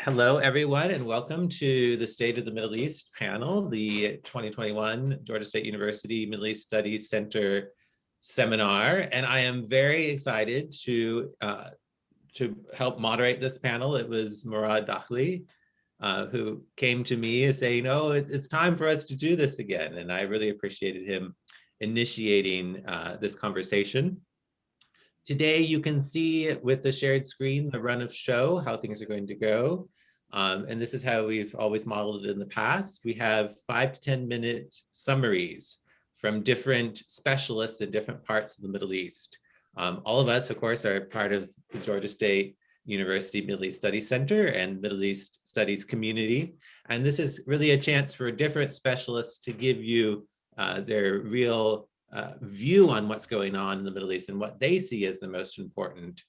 Hello, everyone, and welcome to the State of the Middle East panel, the 2021 Georgia State University Middle East Studies Center seminar. And I am very excited to help moderate this panel. It was Mourad Dakhli who came to me and saying, "Oh, it's time for us to do this again." And I really appreciated him initiating this conversation. Today, you can see with the shared screen the run of show, how things are going to go. And this is how we've always modeled it in the past. We have 5 to 10 minute summaries from different specialists in different parts of the Middle East. All of us, of course, are part of the Georgia State University Middle East Studies Center and Middle East Studies community. And this is really a chance for different specialists to give you their real view on what's going on in the Middle East and what they see as the most important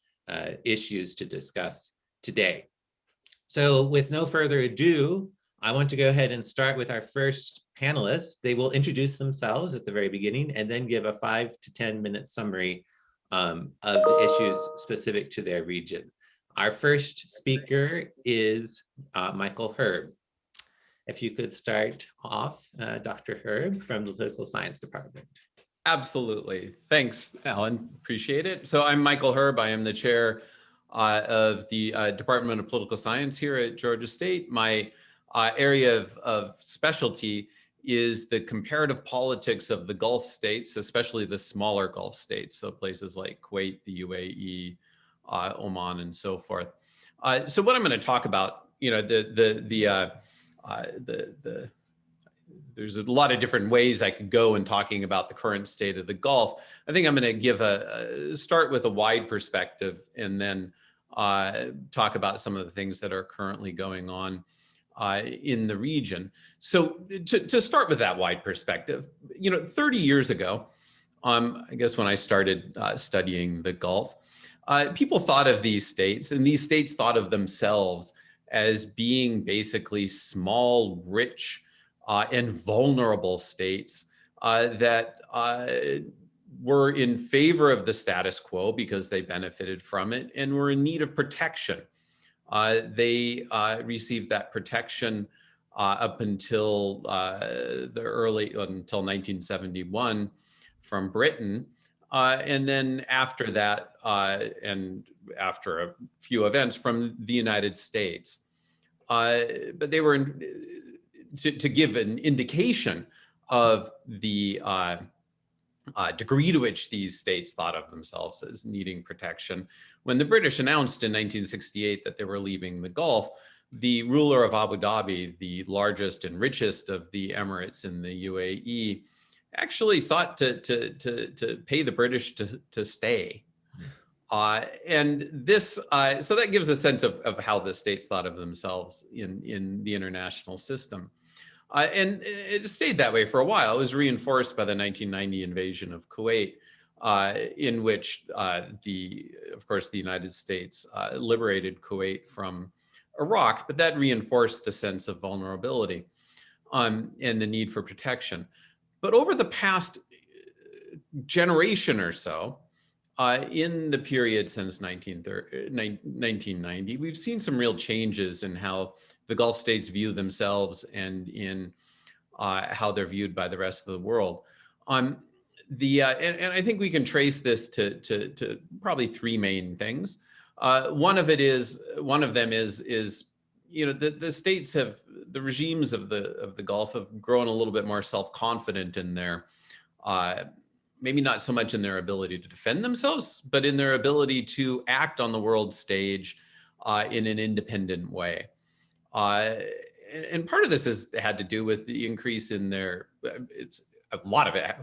issues to discuss today. So with no further ado, I want to go ahead and start with our first panelists. They will introduce themselves at the very beginning and then give a 5 to 10 minute summary of the issues specific to their region. Our first speaker is Michael Herb. If you could start off, Dr. Herb from the Political Science Department. Absolutely. Thanks, Alan. Appreciate it. So I'm Michael Herb. I am the chair of the Department of Political Science here at Georgia State. My area of specialty is the comparative politics of the Gulf states, especially the smaller Gulf states. So places like Kuwait, the UAE, Oman, and so forth. So what I'm going to talk about, there's a lot of different ways I could go in talking about the current state of the Gulf. I think I'm going to give start with a wide perspective and then talk about some of the things that are currently going on in the region. So to start with that wide perspective, 30 years ago, I guess when I started studying the Gulf, people thought of these states, and these states thought of themselves as being basically small, rich, and vulnerable states that were in favor of the status quo because they benefited from it and were in need of protection. They received that protection up until until 1971 from Britain. And then after that, and after a few events from the United States. But they were to give an indication of the degree to which these states thought of themselves as needing protection. When the British announced in 1968 that they were leaving the Gulf, the ruler of Abu Dhabi, the largest and richest of the emirates in the UAE, actually sought to pay the British to stay. And this, so that gives a sense of how the states thought of themselves in the international system. And it stayed that way for a while. It was reinforced by the 1990 invasion of Kuwait, in which, of course, the United States liberated Kuwait from Iraq, but that reinforced the sense of vulnerability and the need for protection. But over the past generation or so, in the period since 1990, we've seen some real changes in how the Gulf states view themselves and in how they're viewed by the rest of the world. And I think we can trace this to probably three main things. One of them is the states have, the regimes of the Gulf have grown a little bit more self-confident in their maybe not so much in their ability to defend themselves, but in their ability to act on the world stage in an independent way. And part of this has had to do with the increase in their, it's a lot of it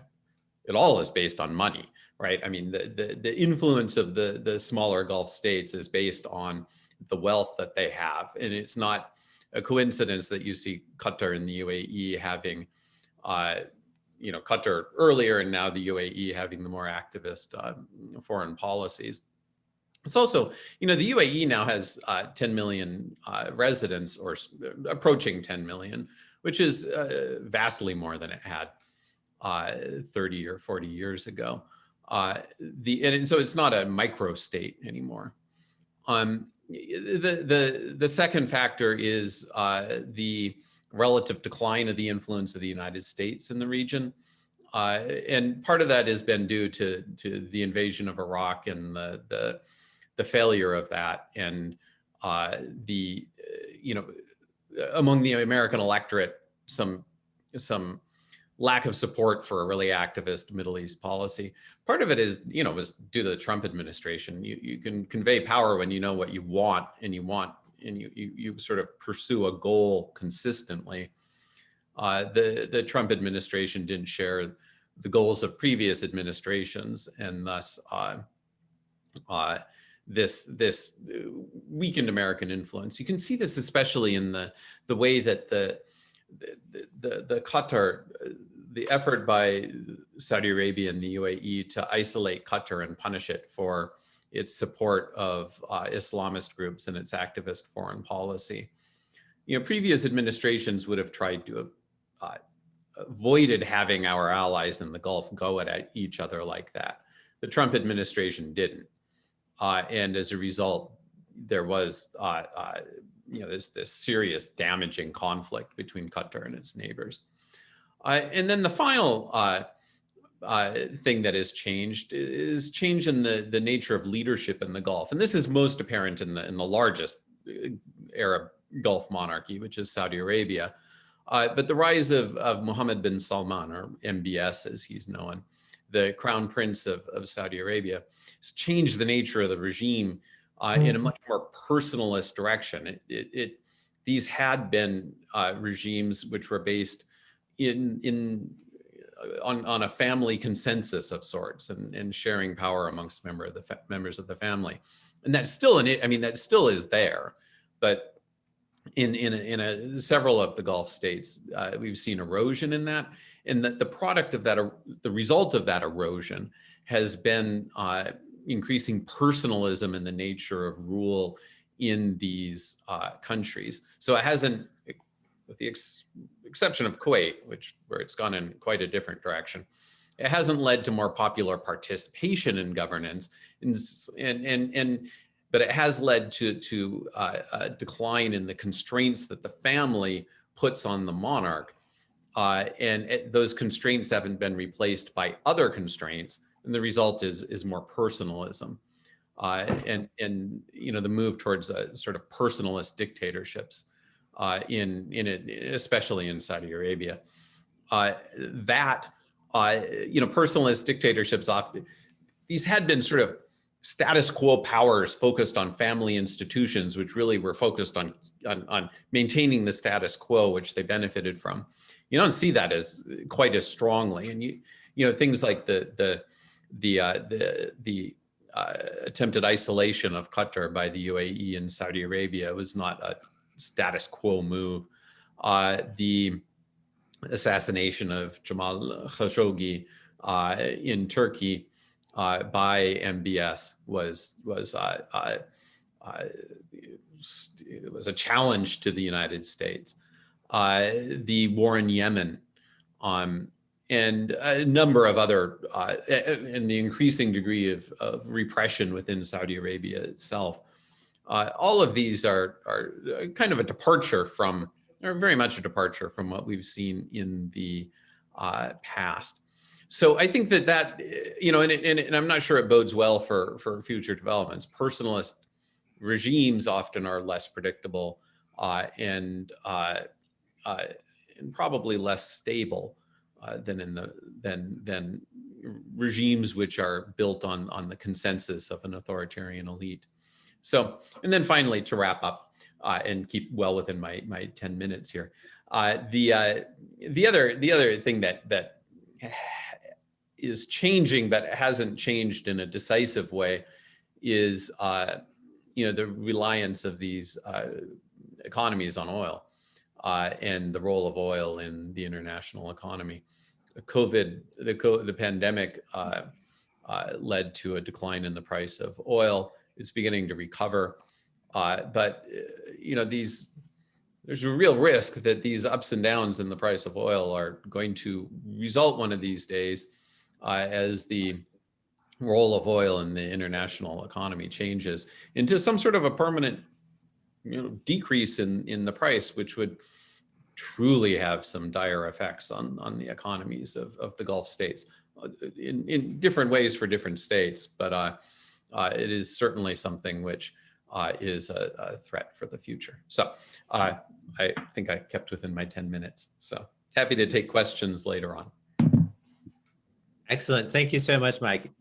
all is based on money, right? I mean, the influence of the smaller Gulf states is based on the wealth that they have. And it's not a coincidence that you see Qatar and the UAE having, Qatar earlier and now the UAE having the more activist foreign policies. It's also, the UAE now has 10 million residents, or approaching 10 million, which is vastly more than it had 30 or 40 years ago. And so it's not a micro state anymore. the second factor is the relative decline of the influence of the United States in the region. And part of that has been due to the invasion of Iraq and the failure of that, and among the American electorate, some lack of support for a really activist Middle East policy. Part of it is, was due to the Trump administration. You can convey power when you know what you want, and you sort of pursue a goal consistently. The Trump administration didn't share the goals of previous administrations, and thus this weakened American influence. You can see this especially in the way that the Qatar, the effort by Saudi Arabia and the UAE to isolate Qatar and punish it for its support of Islamist groups and its activist foreign policy. Previous administrations would have tried to have avoided having our allies in the Gulf go at each other like that. The Trump administration didn't. And as a result, there was this serious damaging conflict between Qatar and its neighbors. And then the final thing that has changed is change in the nature of leadership in the Gulf. And this is most apparent in the largest Arab Gulf monarchy, which is Saudi Arabia. But the rise of Mohammed bin Salman, or MBS as he's known, the crown prince of Saudi Arabia, has changed the nature of the regime in a much more personalist direction. These had been regimes which were based on a family consensus of sorts, and sharing power amongst members of the family, and that's still that still is there, but in several of the Gulf states, we've seen erosion in that, and that the product of that, the result of that erosion, has been increasing personalism in the nature of rule in these countries. So it hasn't, with the exception of Kuwait, where it's gone in quite a different direction, it hasn't led to more popular participation in governance, but it has led to a decline in the constraints that the family puts on the monarch. Those constraints haven't been replaced by other constraints, and the result is more personalism, and the move towards sort of personalist dictatorships, especially in Saudi Arabia. Personalist dictatorships often, these had been sort of status quo powers focused on family institutions, which really were focused on maintaining the status quo, which they benefited from. You don't see that as quite as strongly, and things like the attempted isolation of Qatar by the UAE and Saudi Arabia was not a status quo move. The assassination of Jamal Khashoggi in Turkey by MBS was a challenge to the United States. The war in Yemen, and a number of other, and the increasing degree of repression within Saudi Arabia itself. All of these are kind of a departure from, or very much a departure from, what we've seen in the past. So I think that and I'm not sure it bodes well for future developments. Personalist regimes often are less predictable and probably less stable than regimes which are built on the consensus of an authoritarian elite. So, and then finally, to wrap up and keep well within my 10 minutes here, the other thing that is changing but hasn't changed in a decisive way is the reliance of these economies on oil and the role of oil in the international economy. The pandemic led to a decline in the price of oil. It's beginning to recover, but there's a real risk that these ups and downs in the price of oil are going to result one of these days as the role of oil in the international economy changes into some sort of a permanent, decrease in the price, which would truly have some dire effects on the economies of the Gulf states in different ways for different states. But it is certainly something which is a threat for the future. So I think I kept within my 10 minutes. So happy to take questions later on. Excellent. Thank you so much, Mike.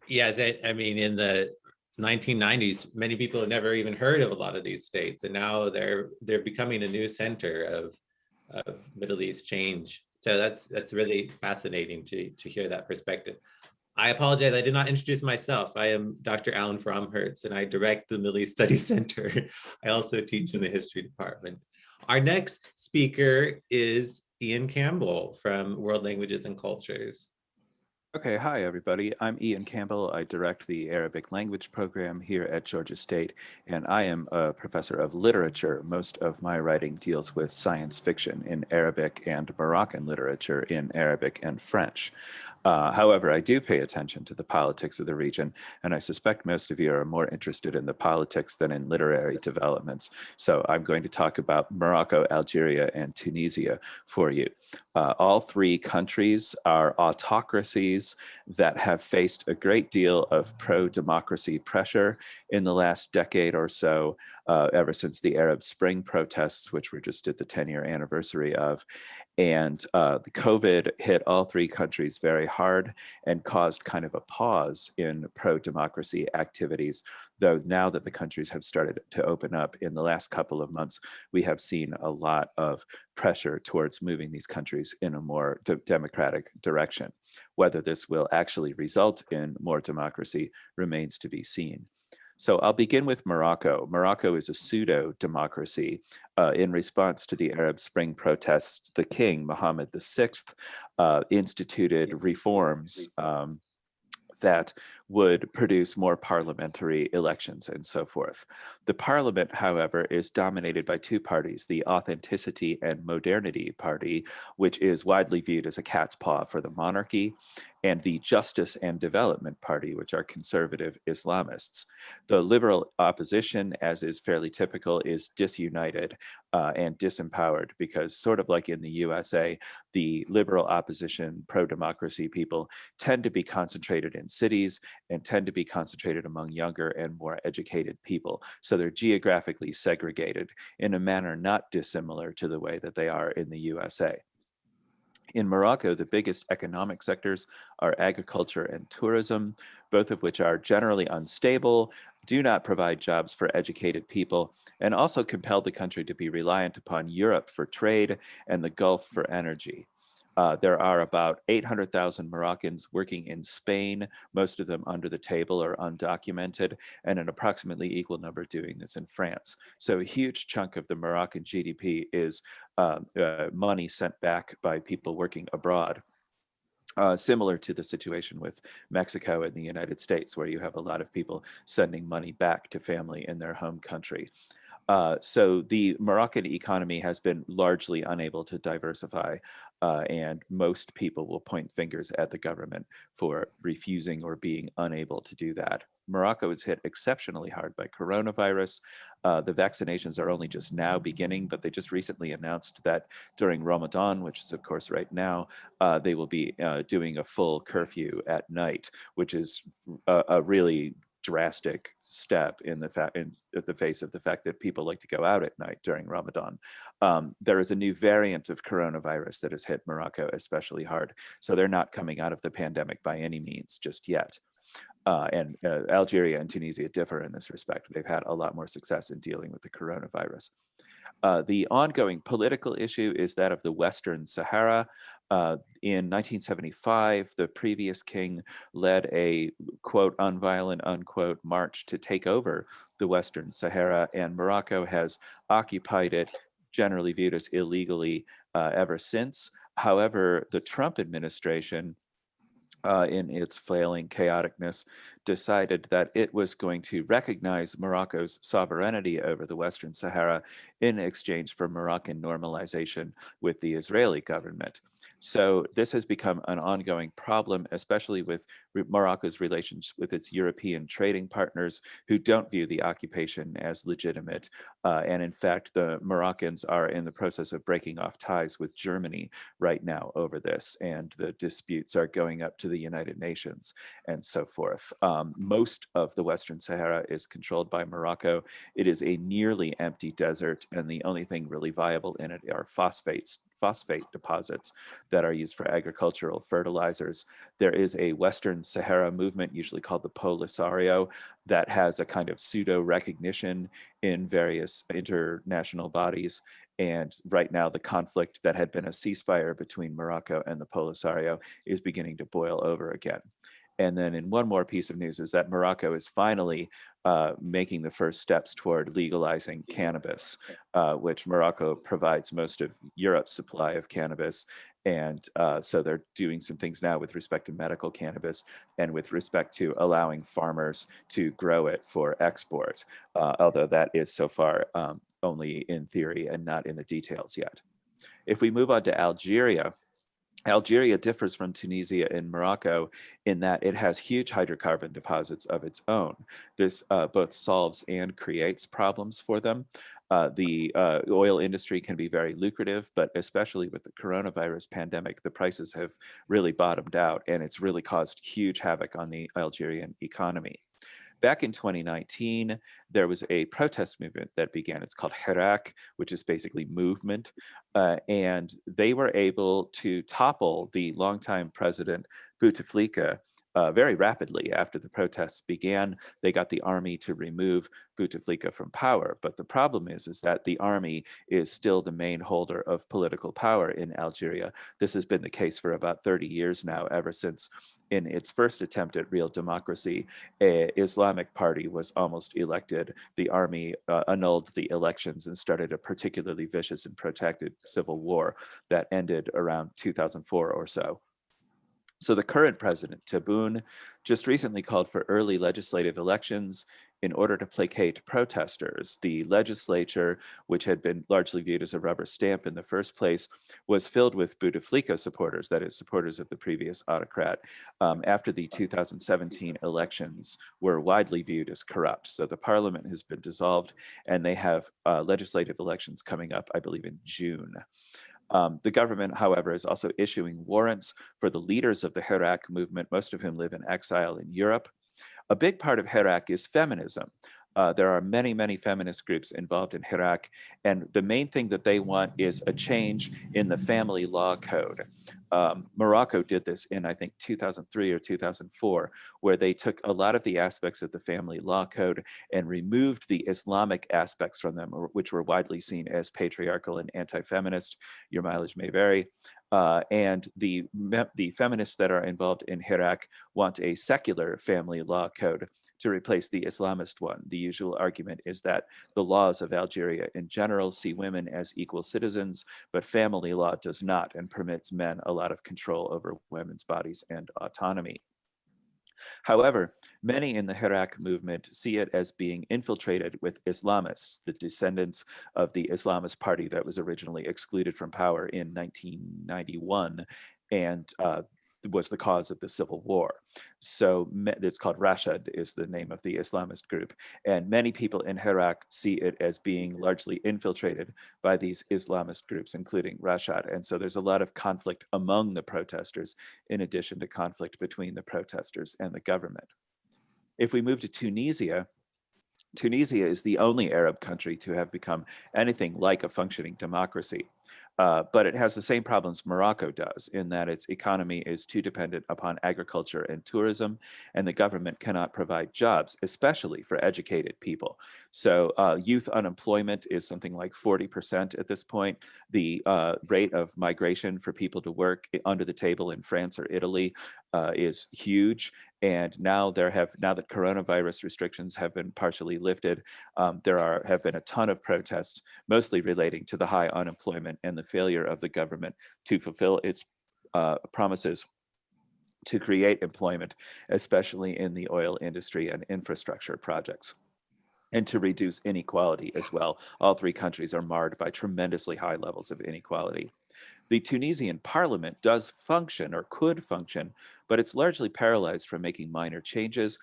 Yes, I mean, in the 1990s, many people had never even heard of a lot of these states, and now they're becoming a new center of Middle East change. So that's really fascinating to hear that perspective. I apologize, I did not introduce myself. I am Dr. Alan Fromherz, and I direct the Middle East Studies Center. I also teach in the history department. Our next speaker is Ian Campbell from World Languages and Cultures. Okay, hi everybody. I'm Ian Campbell. I direct the Arabic language program here at Georgia State, and I am a professor of literature. Most of my writing deals with science fiction in Arabic and Moroccan literature in Arabic and French. However, I do pay attention to the politics of the region, and I suspect most of you are more interested in the politics than in literary developments. So I'm going to talk about Morocco, Algeria, and Tunisia for you. All three countries are autocracies that have faced a great deal of pro-democracy pressure in the last decade or so, ever since the Arab Spring protests, which we're just at the 10-year anniversary of. And the COVID hit all three countries very hard and caused kind of a pause in pro-democracy activities, though now that the countries have started to open up in the last couple of months, we have seen a lot of pressure towards moving these countries in a more democratic direction. Whether this will actually result in more democracy remains to be seen. So I'll begin with Morocco. Morocco is a pseudo-democracy. In response to the Arab Spring protests, the king, Mohammed VI, instituted reforms that would produce more parliamentary elections and so forth. The parliament, however, is dominated by two parties, the Authenticity and Modernity Party, which is widely viewed as a cat's paw for the monarchy, and the Justice and Development Party, which are conservative Islamists. The liberal opposition, as is fairly typical, is disunited and disempowered because, sort of like in the USA, the liberal opposition, pro-democracy people tend to be concentrated in cities and tend to be concentrated among younger and more educated people. So they're geographically segregated in a manner not dissimilar to the way that they are in the USA. In Morocco, the biggest economic sectors are agriculture and tourism, both of which are generally unstable, do not provide jobs for educated people, and also compel the country to be reliant upon Europe for trade and the Gulf for energy. There are about 800,000 Moroccans working in Spain, most of them under the table or undocumented, and an approximately equal number doing this in France. So a huge chunk of the Moroccan GDP is money sent back by people working abroad. Similar to the situation with Mexico and the United States, where you have a lot of people sending money back to family in their home country. So the Moroccan economy has been largely unable to diversify, and most people will point fingers at the government for refusing or being unable to do that. Morocco is hit exceptionally hard by coronavirus. The vaccinations are only just now beginning, but they just recently announced that during Ramadan, which is of course right now, they will be doing a full curfew at night, which is a really drastic step in the face of the fact that people like to go out at night during Ramadan. There is a new variant of coronavirus that has hit Morocco especially hard, so they're not coming out of the pandemic by any means just yet. And Algeria and Tunisia differ in this respect. They've had a lot more success in dealing with the coronavirus. The ongoing political issue is that of the Western Sahara. In 1975, the previous king led a, quote, unviolent, unquote, march to take over the Western Sahara, and Morocco has occupied it, generally viewed as illegally, ever since. However, the Trump administration, in its flailing chaoticness, decided that it was going to recognize Morocco's sovereignty over the Western Sahara in exchange for Moroccan normalization with the Israeli government. So this has become an ongoing problem, especially with Morocco's relations with its European trading partners who don't view the occupation as legitimate. And in fact, the Moroccans are in the process of breaking off ties with Germany right now over this, and the disputes are going up to the United Nations and so forth. Most of the Western Sahara is controlled by Morocco. It is a nearly empty desert, and the only thing really viable in it are phosphate deposits that are used for agricultural fertilizers. There is a Western Sahara movement, usually called the Polisario, that has a kind of pseudo recognition in various international bodies. And right now, the conflict that had been a ceasefire between Morocco and the Polisario is beginning to boil over again. And then in one more piece of news is that Morocco is finally making the first steps toward legalizing cannabis, which Morocco provides most of Europe's supply of cannabis. And so they're doing some things now with respect to medical cannabis and with respect to allowing farmers to grow it for export, although that is so far only in theory and not in the details yet. If we move on to Algeria, Algeria differs from Tunisia and Morocco in that it has huge hydrocarbon deposits of its own. This both solves and creates problems for them. The oil industry can be very lucrative, but especially with the coronavirus pandemic, the prices have really bottomed out, and it's really caused huge havoc on the Algerian economy. Back in 2019, there was a protest movement that began. It's called Hirak, which is basically movement. And they were able to topple the longtime president, Bouteflika, very rapidly after the protests began. They got the army to remove Bouteflika from power. But the problem is that the army is still the main holder of political power in Algeria. This has been the case for about 30 years now, ever since in its first attempt at real democracy, an Islamic party was almost elected. The army annulled the elections and started a particularly vicious and protracted civil war that ended around 2004 or so. So the current president, Tebboune, just recently called for early legislative elections in order to placate protesters. The legislature, which had been largely viewed as a rubber stamp in the first place, was filled with Bouteflika supporters, that is, supporters of the previous autocrat, after the 2017 elections were widely viewed as corrupt. So the parliament has been dissolved, and they have legislative elections coming up, I believe, in June. The government, however, is also issuing warrants for the leaders of the Hirak movement, most of whom live in exile in Europe. A big part of Hirak is feminism. There are many, many feminist groups involved in Hirak, and the main thing that they want is a change in the family law code. Morocco did this in, I think, 2003 or 2004, where they took a lot of the aspects of the family law code and removed the Islamic aspects from them, which were widely seen as patriarchal and anti-feminist. Your mileage may vary. And the feminists that are involved in Hirak want a secular family law code to replace the Islamist one. The usual argument is that the laws of Algeria in general see women as equal citizens, but family law does not and permits men a lot of control over women's bodies and autonomy. However, many in the Hirak movement see it as being infiltrated with Islamists, the descendants of the Islamist party that was originally excluded from power in 1991 and was the cause of the civil war. So it's called Rashid is the name of the Islamist group. And many people in Hirak see it as being largely infiltrated by these Islamist groups, including Rashid. And so there's a lot of conflict among the protesters, in addition to conflict between the protesters and the government. If we move to Tunisia, Tunisia is the only Arab country to have become anything like a functioning democracy. But it has the same problems Morocco does, in that its economy is too dependent upon agriculture and tourism, and the government cannot provide jobs, especially for educated people. So youth unemployment is something like 40% at this point. The rate of migration for people to work under the table in France or Italy is huge. And now that coronavirus restrictions have been partially lifted, there have been a ton of protests, mostly relating to the high unemployment and the failure of the government to fulfill its promises to create employment, especially in the oil industry and infrastructure projects, and to reduce inequality as well. All three countries are marred by tremendously high levels of inequality. The Tunisian parliament does function or could function, but it's largely paralyzed from making minor changes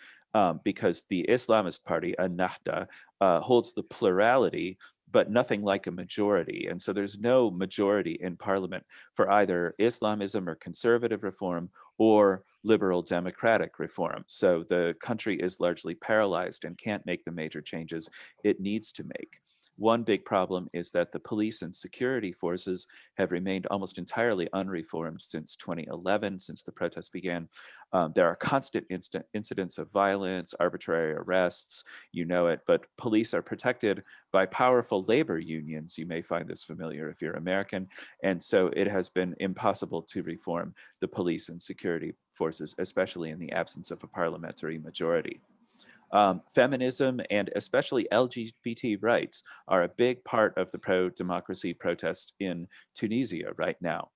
because the Islamist party, Ennahda, holds the plurality, but nothing like a majority. And so there's no majority in parliament for either Islamism or conservative reform or liberal democratic reform. So the country is largely paralyzed and can't make the major changes it needs to make. One big problem is that the police and security forces have remained almost entirely unreformed since 2011, since the protests began. There are constant incidents of violence, arbitrary arrests, you know it, but police are protected by powerful labor unions. You may find this familiar if you're American. And so it has been impossible to reform the police and security forces, especially in the absence of a parliamentary majority. Feminism and especially LGBT rights are a big part of the pro-democracy protests in Tunisia right now.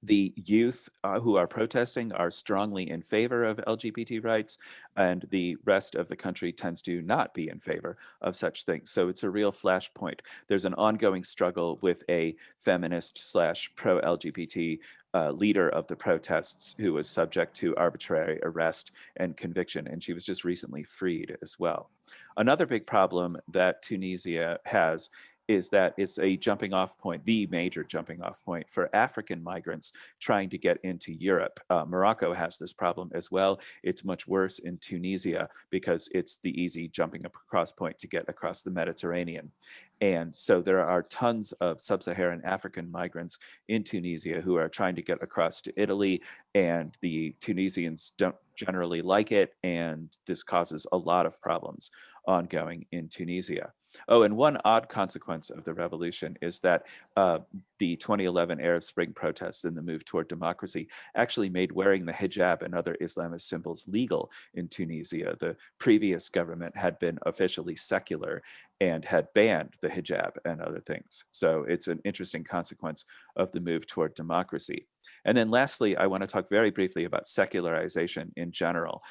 The youth who are protesting are strongly in favor of LGBT rights, and the rest of the country tends to not be in favor of such things. So it's a real flashpoint. There's an ongoing struggle with a feminist / pro-LGBT leader of the protests who was subject to arbitrary arrest and conviction, and she was just recently freed as well. Another big problem that Tunisia has is that it's a jumping off point, the major jumping off point for African migrants trying to get into Europe. Morocco has this problem as well. It's much worse in Tunisia because it's the easy jumping across point to get across the Mediterranean. And so there are tons of sub-Saharan African migrants in Tunisia who are trying to get across to Italy, and the Tunisians don't generally like it, and this causes a lot of problems ongoing in Tunisia. Oh, and one odd consequence of the revolution is that the 2011 Arab Spring protests and the move toward democracy actually made wearing the hijab and other Islamist symbols legal in Tunisia. The previous government had been officially secular and had banned the hijab and other things. So it's an interesting consequence of the move toward democracy. And then lastly, I want to talk very briefly about secularization in general.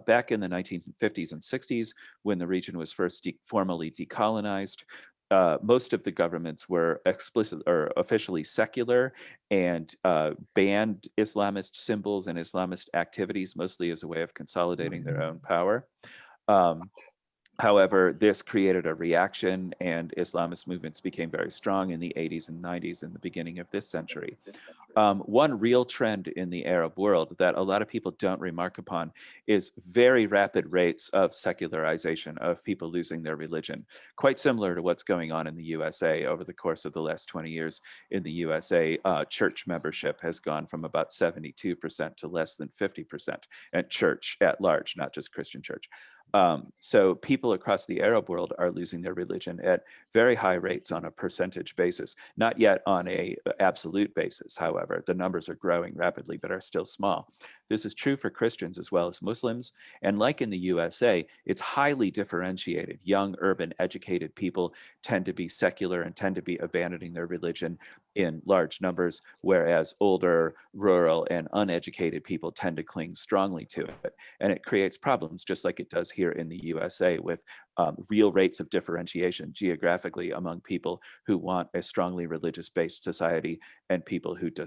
Back in the 1950s and 60s, when the region was first formally decolonized, most of the governments were explicit or officially secular and banned Islamist symbols and Islamist activities, mostly as a way of consolidating their own power. However, this created a reaction, and Islamist movements became very strong in the 80s and 90s and the beginning of this century. One real trend in the Arab world that a lot of people don't remark upon is very rapid rates of secularization, of people losing their religion, quite similar to what's going on in the USA over the course of the last 20 years. In the USA, church membership has gone from about 72% to less than 50%, and church at large, not just Christian church. So people across the Arab world are losing their religion at very high rates on a percentage basis, not yet on an absolute basis. However, the numbers are growing rapidly, but are still small. This is true for Christians as well as Muslims. And like in the USA, it's highly differentiated. Young, urban, educated people tend to be secular and tend to be abandoning their religion in large numbers, whereas older, rural, and uneducated people tend to cling strongly to it. And it creates problems, just like it does here in the USA, with real rates of differentiation geographically among people who want a strongly religious-based society and people who do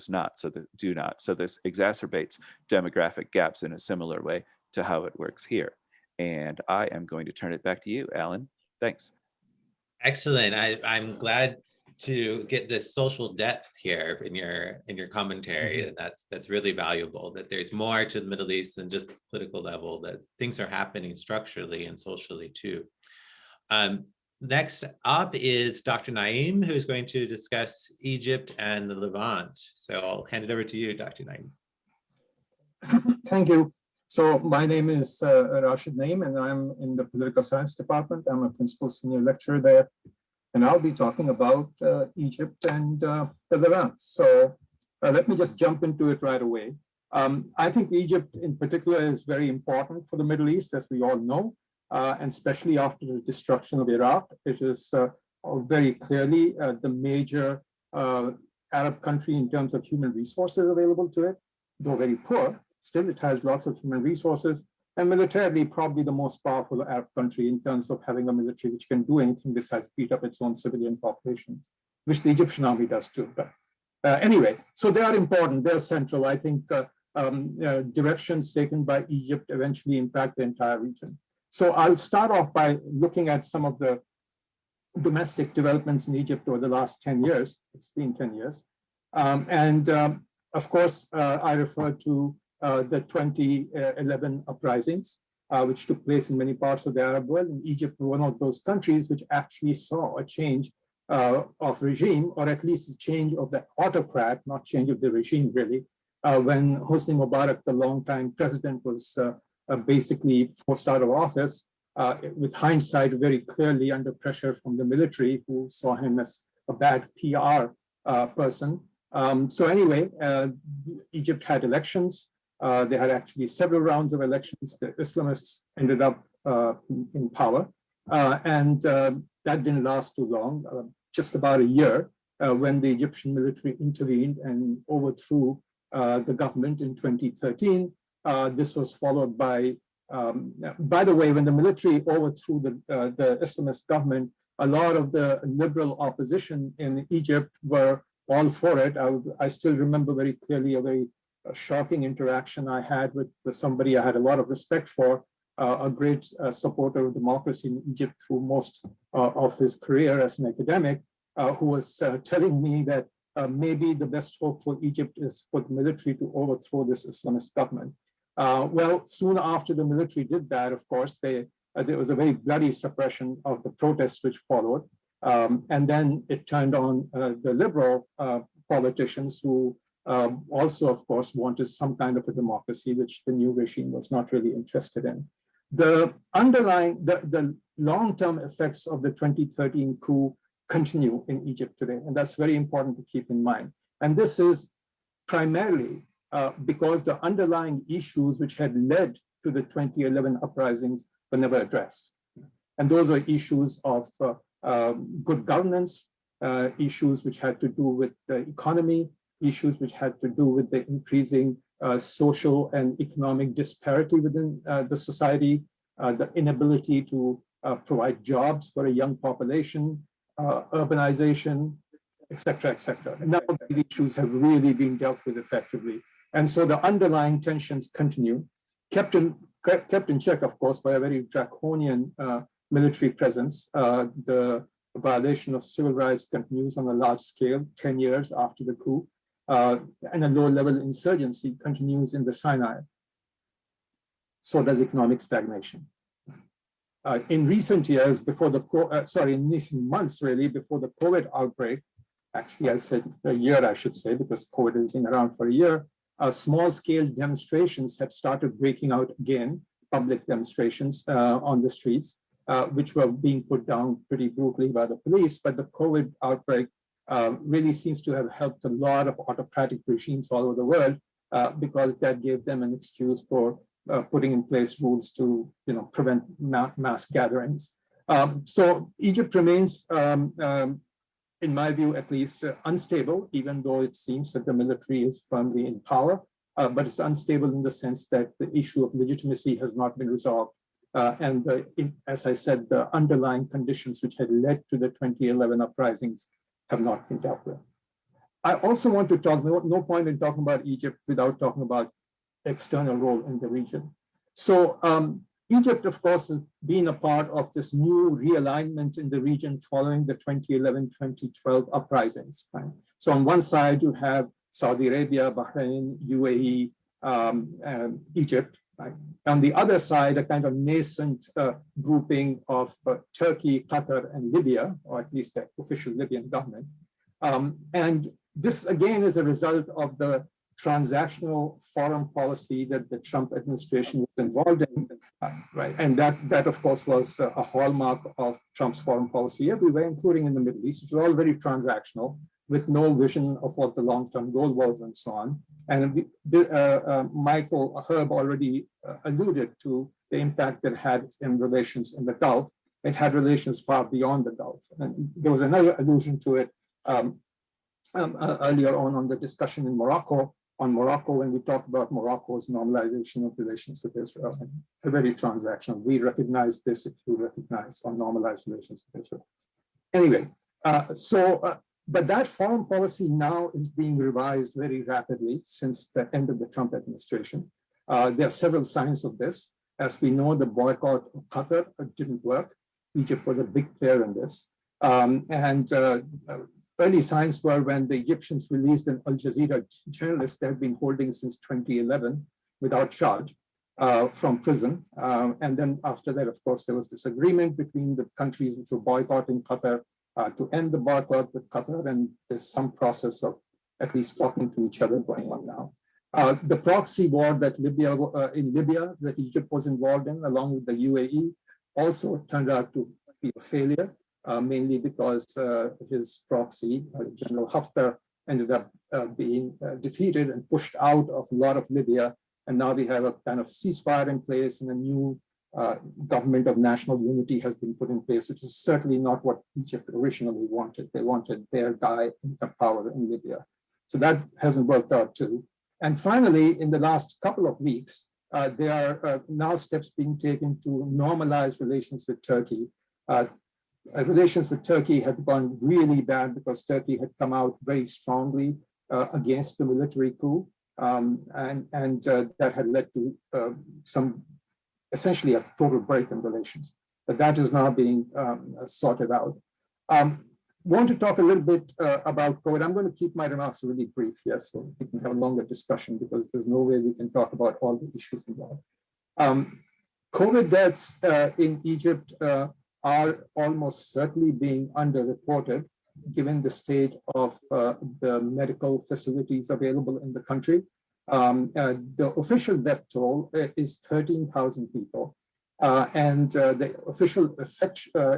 not. So this exacerbates demographic gaps in a similar way to how it works here. And I am going to turn it back to you, Alan. Thanks. Excellent. I'm glad to get this social depth here in your commentary. Mm-hmm. And that's really valuable, that there's more to the Middle East than just the political level, that things are happening structurally and socially too. Next up is Dr. Naim, who's going to discuss Egypt and the Levant. So I'll hand it over to you, Dr. Naim. Thank you. So my name is Rashid Naim, and I'm in the political science department. I'm a principal senior lecturer there, and I'll be talking about Egypt and the Levant. So let me just jump into it right away. I think Egypt in particular is very important for the Middle East, as we all know, and especially after the destruction of Iraq. It is very clearly the major Arab country in terms of human resources available to it. though very poor, still it has lots of human resources, and militarily probably the most powerful Arab country in terms of having a military which can do anything besides beat up its own civilian population, which the Egyptian army does too. But anyway, so they are important, they're central. I think directions taken by Egypt eventually impact the entire region. So I'll start off by looking at some of the domestic developments in Egypt over the last 10 years. It's been 10 years. Of course, I refer to the 2011 uprisings, which took place in many parts of the Arab world. And Egypt was one of those countries which actually saw a change of regime, or at least a change of the autocrat, not change of the regime really, when Hosni Mubarak, the longtime president, was basically forced out of office, with hindsight very clearly under pressure from the military, who saw him as a bad PR person. So anyway, Egypt had elections. They had actually several rounds of elections. The Islamists ended up in power, and that didn't last too long, just about a year, when the Egyptian military intervened and overthrew the government in 2013. This was followed by the way, when the military overthrew the Islamist government, a lot of the liberal opposition in Egypt were all for it. I still remember very clearly a very shocking interaction I had with somebody I had a lot of respect for, a great supporter of democracy in Egypt through most of his career as an academic, who was telling me that maybe the best hope for Egypt is for the military to overthrow this Islamist government. Well, soon after the military did that, of course, there was a very bloody suppression of the protests which followed. And then it turned on the liberal politicians who also, of course, wanted some kind of a democracy, which the new regime was not really interested in. The long-term effects of the 2013 coup continue in Egypt today, and that's very important to keep in mind. And this is primarily because the underlying issues which had led to the 2011 uprisings were never addressed. And those are issues of good governance, issues which had to do with the economy, issues which had to do with the increasing social and economic disparity within the society, the inability to provide jobs for a young population, urbanization, et cetera, et cetera. And now these issues have really been dealt with effectively. And so the underlying tensions continue, kept in check, of course, by a very draconian military presence. The violation of civil rights continues on a large scale, 10 years after the coup, and a low-level insurgency continues in the Sinai. So does economic stagnation. In recent years, in recent months, really, before the COVID outbreak, actually I said a year, I should say, because COVID has been around for a year, small-scale demonstrations had started breaking out again, public demonstrations on the streets, which were being put down pretty brutally by the police. But the COVID outbreak really seems to have helped a lot of autocratic regimes all over the world, because that gave them an excuse for putting in place rules to prevent mass gatherings. So Egypt remains, in my view at least, unstable, even though it seems that the military is firmly in power, but it's unstable in the sense that the issue of legitimacy has not been resolved. And as I said, the underlying conditions which had led to the 2011 uprisings have not been dealt with. I also want to talk, no point in talking about Egypt without talking about external role in the region. So Egypt, of course, has been a part of this new realignment in the region following the 2011-2012 uprisings. Right? So on one side, you have Saudi Arabia, Bahrain, UAE, Egypt. Right? On the other side, a kind of nascent grouping of Turkey, Qatar, and Libya, or at least the official Libyan government. And this, again, is a result of the transactional foreign policy that the Trump administration was involved in, right? And that of course, was a hallmark of Trump's foreign policy everywhere, including in the Middle East. It was all very transactional, with no vision of what the long-term goal was and so on. And Herb already alluded to the impact it had in relations in the Gulf. It had relations far beyond the Gulf. And there was another allusion to it earlier on the discussion in Morocco, on Morocco when we talk about Morocco's normalization of relations with Israel. And very transactional. We recognize this if you recognize or normalize relations with Israel. Anyway, but that foreign policy now is being revised very rapidly since the end of the Trump administration. There are several signs of this. As we know, the boycott of Qatar didn't work. Egypt was a big player in this. Early signs were when the Egyptians released an Al Jazeera journalist they had been holding since 2011 without charge from prison. And then after that, of course, there was this agreement between the countries which were boycotting Qatar to end the boycott with Qatar. And there's some process of at least talking to each other going on now. The proxy war that in Libya that Egypt was involved in, along with the UAE, also turned out to be a failure. Mainly because his proxy, General Haftar, ended up being defeated and pushed out of a lot of Libya. And now we have a kind of ceasefire in place and a new government of national unity has been put in place, which is certainly not what Egypt originally wanted. They wanted their guy in power in Libya. So that hasn't worked out too. And finally, in the last couple of weeks, there are now steps being taken to normalize relations with Turkey. Relations with Turkey had gone really bad because Turkey had come out very strongly against the military coup, and that had led to essentially a total break in relations. But that is now being sorted out. Want to talk a little bit about COVID. I'm going to keep my remarks really brief here so we can have a longer discussion because there's no way we can talk about all the issues involved. COVID deaths in Egypt are almost certainly being underreported given the state of the medical facilities available in the country. The official death toll is 13,000 people. And the official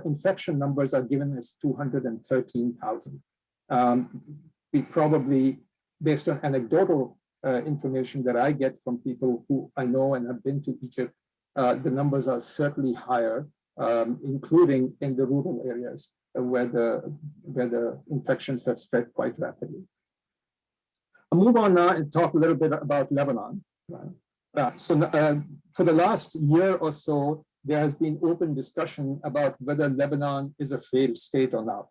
infection numbers are given as 213,000. We probably, based on anecdotal information that I get from people who I know and have been to Egypt, the numbers are certainly higher. Including in the rural areas where the infections have spread quite rapidly. I'll move on now and talk a little bit about Lebanon. For the last year or so, there has been open discussion about whether Lebanon is a failed state or not.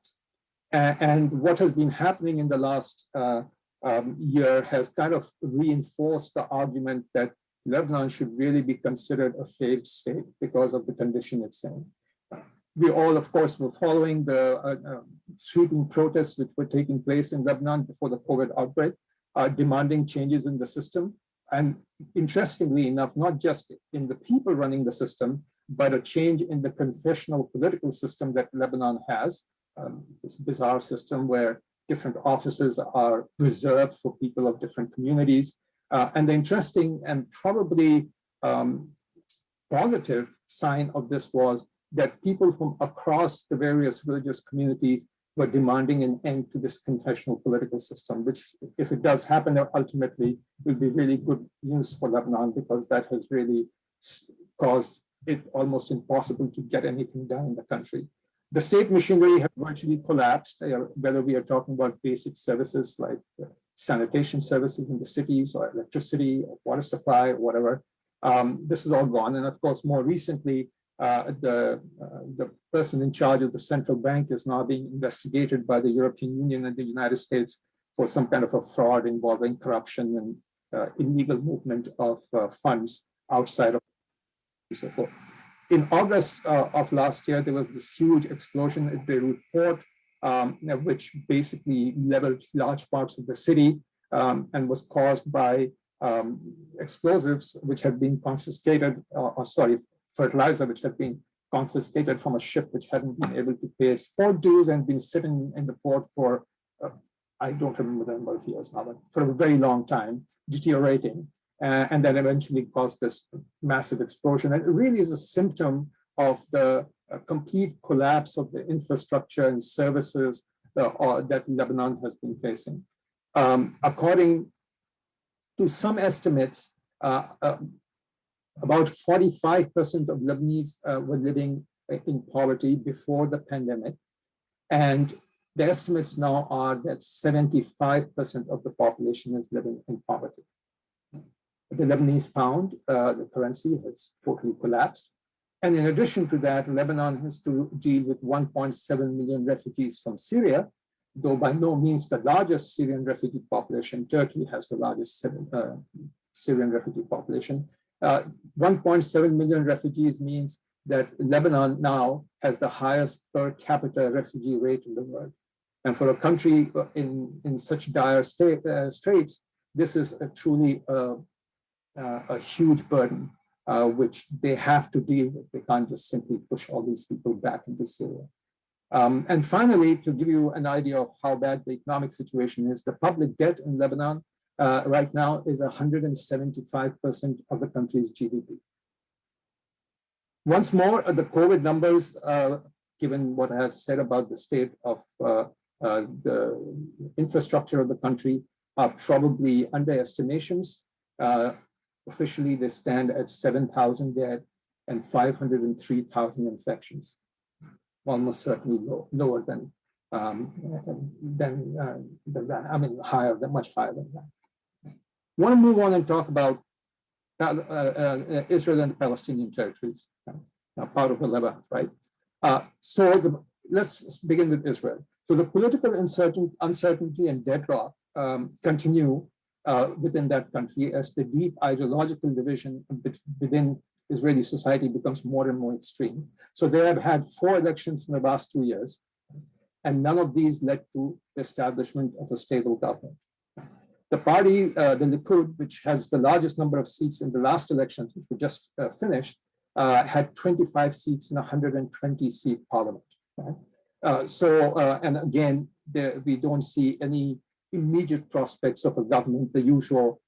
And what has been happening in the last year has kind of reinforced the argument that Lebanon should really be considered a failed state because of the condition it's in. We all, of course, were following the sweeping protests which were taking place in Lebanon before the COVID outbreak, demanding changes in the system. And interestingly enough, not just in the people running the system, but a change in the confessional political system that Lebanon has, this bizarre system where different offices are reserved for people of different communities. And the interesting and probably positive sign of this was that people from across the various religious communities were demanding an end to this confessional political system, which, if it does happen ultimately, will be really good news for Lebanon because that has really caused it almost impossible to get anything done in the country. The state machinery has virtually collapsed, whether we are talking about basic services like sanitation services in the cities or electricity or water supply or whatever. This is all gone. And of course, more recently, the person in charge of the central bank is now being investigated by the European Union and the United States for some kind of a fraud involving corruption and illegal movement of funds outside of so forth. In August of last year, there was this huge explosion at Beirut port, which basically leveled large parts of the city and was caused by explosives which had been confiscated, fertilizer which had been confiscated from a ship which hadn't been able to pay its port dues and been sitting in the port for, I don't remember the number of years now, but for a very long time, deteriorating. And then eventually caused this massive explosion. And it really is a symptom of the complete collapse of the infrastructure and services that Lebanon has been facing. According to some estimates, about 45% of Lebanese were living in poverty before the pandemic. And the estimates now are that 75% of the population is living in poverty. The Lebanese pound, the currency, has totally collapsed. And in addition to that, Lebanon has to deal with 1.7 million refugees from Syria, though by no means the largest Syrian refugee population. Turkey has the largest Syrian refugee population. 1.7 million refugees means that Lebanon now has the highest per capita refugee rate in the world. And for a country in such dire straits, this is truly a huge burden, which they have to deal with. They can't just simply push all these people back into Syria. And finally, to give you an idea of how bad the economic situation is, the public debt in Lebanon right now is 175% of the country's GDP. Once more, the COVID numbers, given what I have said about the state of the infrastructure of the country, are probably underestimations. Officially, they stand at 7,000 dead and 503,000 infections, almost certainly lower than that. I mean, much higher than that. I want to move on and talk about Israel and the Palestinian territories, part of the Levant, right? Let's begin with Israel. So the political uncertainty and deadlock continue within that country as the deep ideological division within Israeli society becomes more and more extreme. So they have had 4 elections in the last 2 years, and none of these led to the establishment of a stable government. The party, the Likud, which has the largest number of seats in the last elections, which were just finished, had 25 seats in a 120-seat parliament. Right? And again, we don't see any immediate prospects of a government. The usual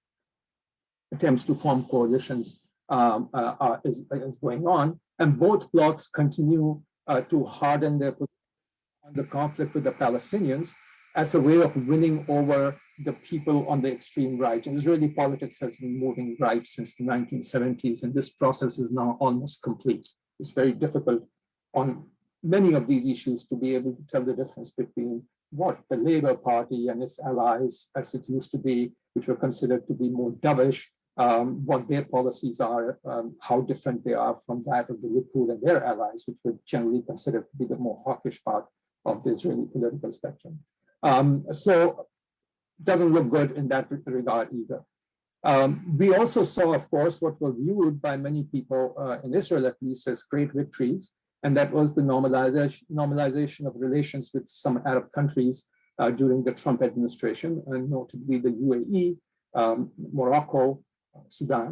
attempts to form coalitions is going on, and both blocs continue to harden their position on the conflict with the Palestinians as a way of winning over the people on the extreme right. And Israeli politics has been moving right since the 1970s, and this process is now almost complete. It's very difficult on many of these issues to be able to tell the difference between what the Labour Party and its allies, as it used to be, which were considered to be more dovish, what their policies are, how different they are from that of the Likud and their allies, which were generally considered to be the more hawkish part of the Israeli political spectrum. So it doesn't look good in that regard either. We also saw, of course, what were viewed by many people in Israel, at least, as great victories, and that was the normalization of relations with some Arab countries during the Trump administration, and notably the UAE, Morocco, Sudan.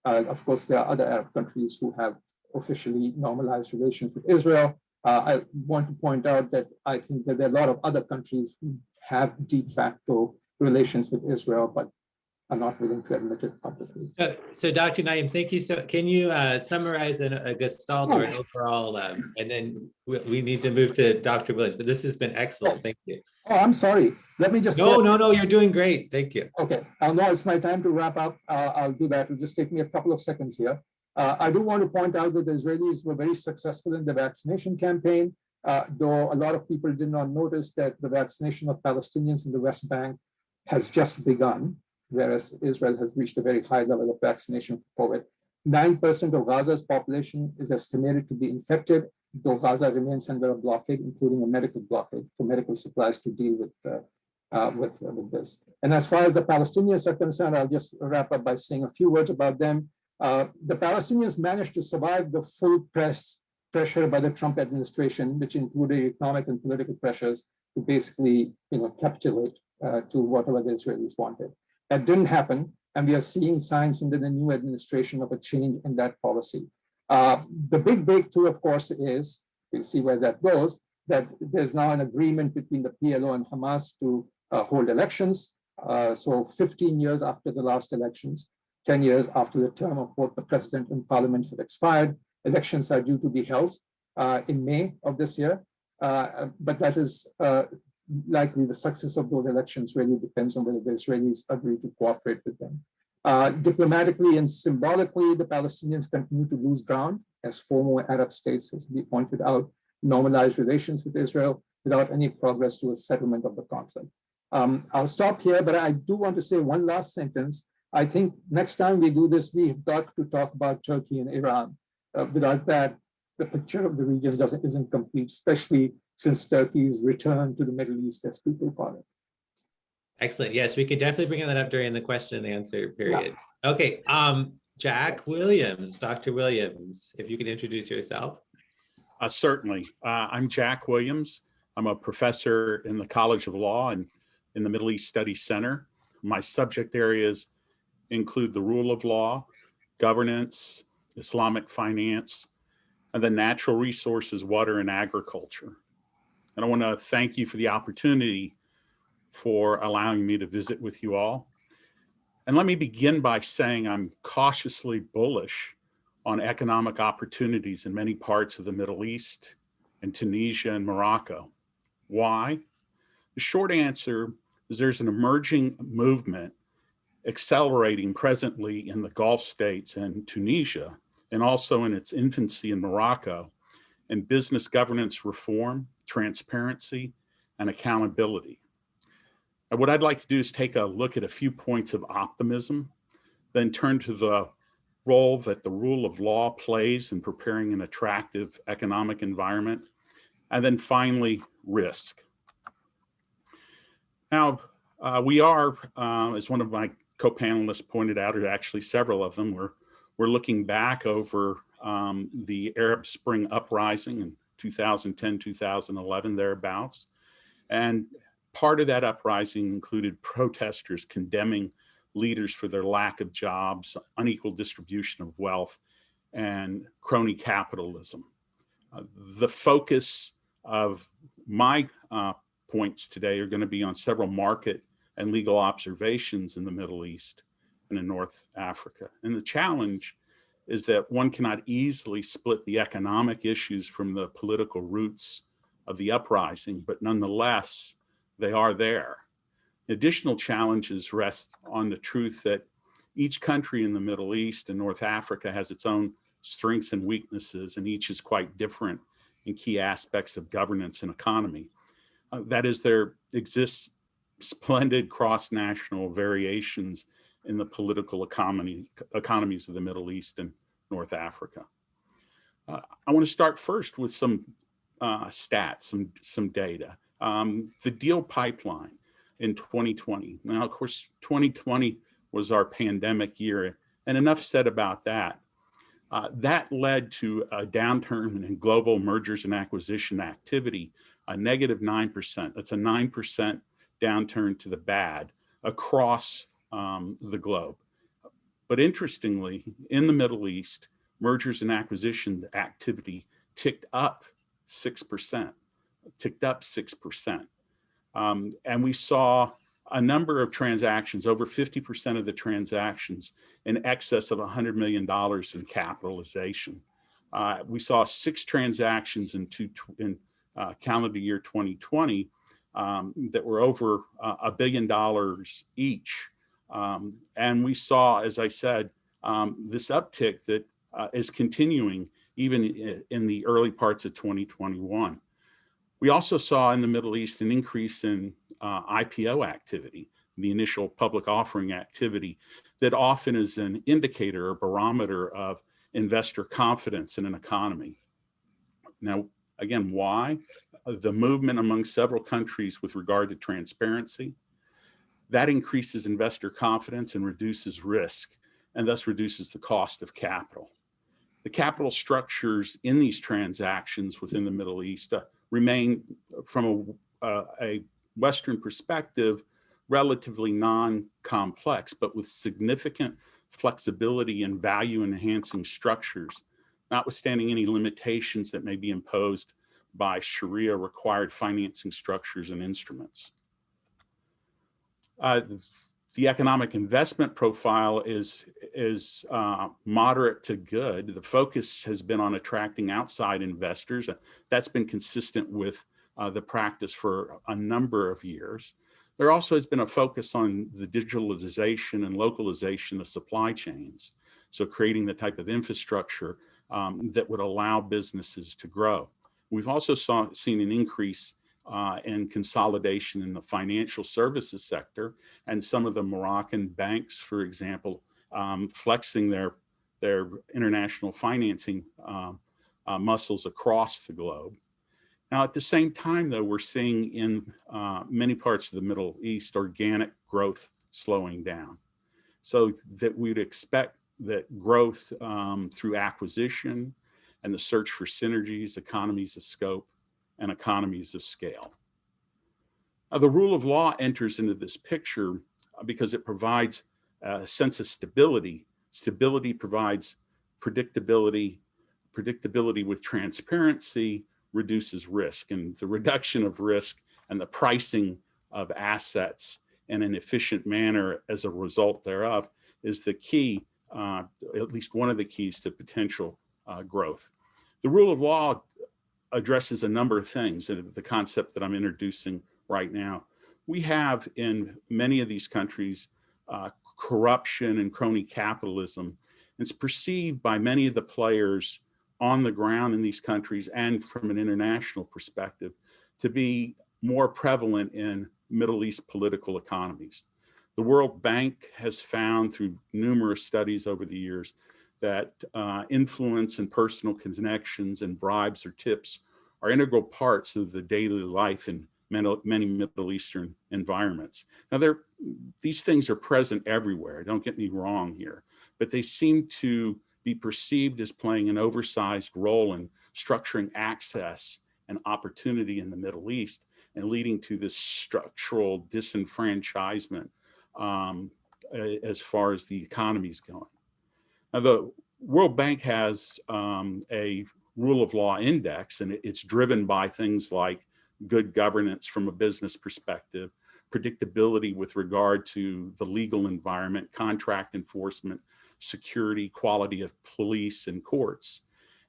Of course, there are other Arab countries who have officially normalized relations with Israel. I want to point out that I think that there are a lot of other countries who have de facto relations with Israel, but are not willing to admit it publicly. So Dr. Naim, thank you. So can you summarize a gestalt or an overall, and then we need to move to Dr. Williams, but this has been excellent. Thank you. Oh, I'm sorry. Let me just No, you're doing great. Thank you. Okay, now it's my time to wrap up. I'll do that. It'll just take me a couple of seconds here. I do want to point out that the Israelis were very successful in the vaccination campaign, though a lot of people did not notice that the vaccination of Palestinians in the West Bank has just begun, whereas Israel has reached a very high level of vaccination for COVID. 9% of Gaza's population is estimated to be infected, though Gaza remains under a blockade, including a medical blockade for medical supplies to deal with this. And as far as the Palestinians are concerned, I'll just wrap up by saying a few words about them. The Palestinians managed to survive the full pressure by the Trump administration, which included economic and political pressures to basically, capitulate to whatever the Israelis wanted. That didn't happen, and we are seeing signs under the new administration of a change in that policy. The big breakthrough, of course, is, we'll see where that goes, that there's now an agreement between the PLO and Hamas to hold elections. So 15 years after the last elections, 10 years after the term of both the president and parliament have expired, elections are due to be held in May of this year. But that is likely the success of those elections really depends on whether the Israelis agree to cooperate with them. Diplomatically and symbolically, the Palestinians continue to lose ground as 4 more Arab states, as we pointed out, normalized relations with Israel. without any progress to a settlement of the conflict. I'll stop here, but I do want to say one last sentence. I think next time we do this, we've got to talk about Turkey and Iran. Without that, the picture of the region isn't complete, especially since Turkey's return to the Middle East, as people call it. Excellent. Yes, we could definitely bring that up during the question and answer period. Yeah. Okay, Jack Williams, Dr. Williams, if you could introduce yourself. Certainly. I'm Jack Williams. I'm a professor in the College of Law and in the Middle East Studies Center. My subject areas include the rule of law, governance, Islamic finance, and then natural resources, water, and agriculture. And I want to thank you for the opportunity for allowing me to visit with you all. And let me begin by saying I'm cautiously bullish on economic opportunities in many parts of the Middle East and Tunisia and Morocco. Why? The short answer is there's an emerging movement accelerating presently in the Gulf states and Tunisia, and also in its infancy in Morocco, in business governance reform, transparency, and accountability. And what I'd like to do is take a look at a few points of optimism, then turn to the role that the rule of law plays in preparing an attractive economic environment, and then finally, risk. Now, we are, as one of my co-panelists pointed out, or actually several of them, we're looking back over the Arab Spring uprising in 2010, 2011, thereabouts. And part of that uprising included protesters condemning leaders for their lack of jobs, unequal distribution of wealth, and crony capitalism. The focus of my points today are going to be on several market and legal observations in the Middle East and in North Africa. And the challenge is that one cannot easily split the economic issues from the political roots of the uprising, but nonetheless, they are there. Additional challenges rest on the truth that each country in the Middle East and North Africa has its own strengths and weaknesses, and each is quite different in key aspects of governance and economy. That is, there exists splendid cross-national variations in the political economies of the Middle East and North Africa. I want to start first with some stats, some data. The deal pipeline in 2020. Now, of course, 2020 was our pandemic year, and enough said about that. That led to a downturn in global mergers and acquisition activity, a negative 9%. That's a 9% downturn to the bad across the globe. But interestingly, in the Middle East, mergers and acquisition activity ticked up 6%, and we saw a number of transactions, over 50% of the transactions in excess of $100 million in capitalization. We saw 6 transactions in calendar year 2020 that were over $1 billion each. And we saw, as I said, this uptick that is continuing even in the early parts of 2021. We also saw in the Middle East an increase in IPO activity, the initial public offering activity, that often is an indicator or barometer of investor confidence in an economy. Now, again, why? The movement among several countries with regard to transparency, that increases investor confidence and reduces risk, and thus reduces the cost of capital. The capital structures in these transactions within the Middle East remain, from a Western perspective, relatively non-complex, but with significant flexibility and value-enhancing structures, notwithstanding any limitations that may be imposed by Sharia-required financing structures and instruments. The economic investment profile is moderate to good. The focus has been on attracting outside investors. That's been consistent with the practice for a number of years. There also has been a focus on the digitalization and localization of supply chains. So creating the type of infrastructure that would allow businesses to grow. We've also seen an increase and consolidation in the financial services sector, and some of the Moroccan banks, for example, flexing their international financing muscles across the globe. Now, at the same time, though, we're seeing in many parts of the Middle East organic growth slowing down. So that we'd expect that growth through acquisition and the search for synergies, economies of scope, and economies of scale. Now, the rule of law enters into this picture because it provides a sense of stability. Stability provides predictability. Predictability with transparency reduces risk, and the reduction of risk and the pricing of assets in an efficient manner as a result thereof is the key, at least one of the keys to potential growth. The rule of law addresses a number of things, and the concept that I'm introducing right now. We have in many of these countries corruption and crony capitalism. It's perceived by many of the players on the ground in these countries and from an international perspective to be more prevalent in Middle East political economies. The World Bank has found through numerous studies over the years that influence and personal connections and bribes or tips are integral parts of the daily life in many Middle Eastern environments. Now, these things are present everywhere, don't get me wrong here, but they seem to be perceived as playing an oversized role in structuring access and opportunity in the Middle East and leading to this structural disenfranchisement as far as the economy's going. Now, the World Bank has a rule of law index, and it's driven by things like good governance from a business perspective, predictability with regard to the legal environment, contract enforcement, security, quality of police and courts.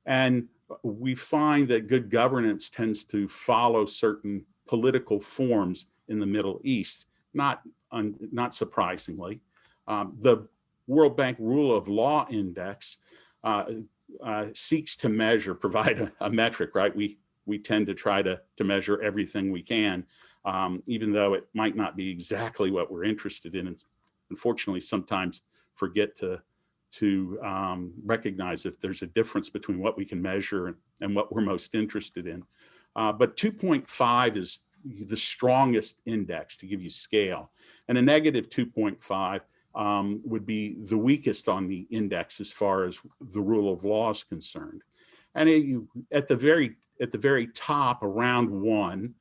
And we find that good governance tends to follow certain political forms in the Middle East, not surprisingly. The World Bank Rule of Law Index seeks to measure, provide a metric, right? We tend to try to measure everything we can, even though it might not be exactly what we're interested in. And unfortunately, sometimes forget to recognize if there's a difference between what we can measure and what we're most interested in. But 2.5 is the strongest index to give you scale. And a negative 2.5 would be the weakest on the index as far as the rule of law is concerned. And at the very top, around 1,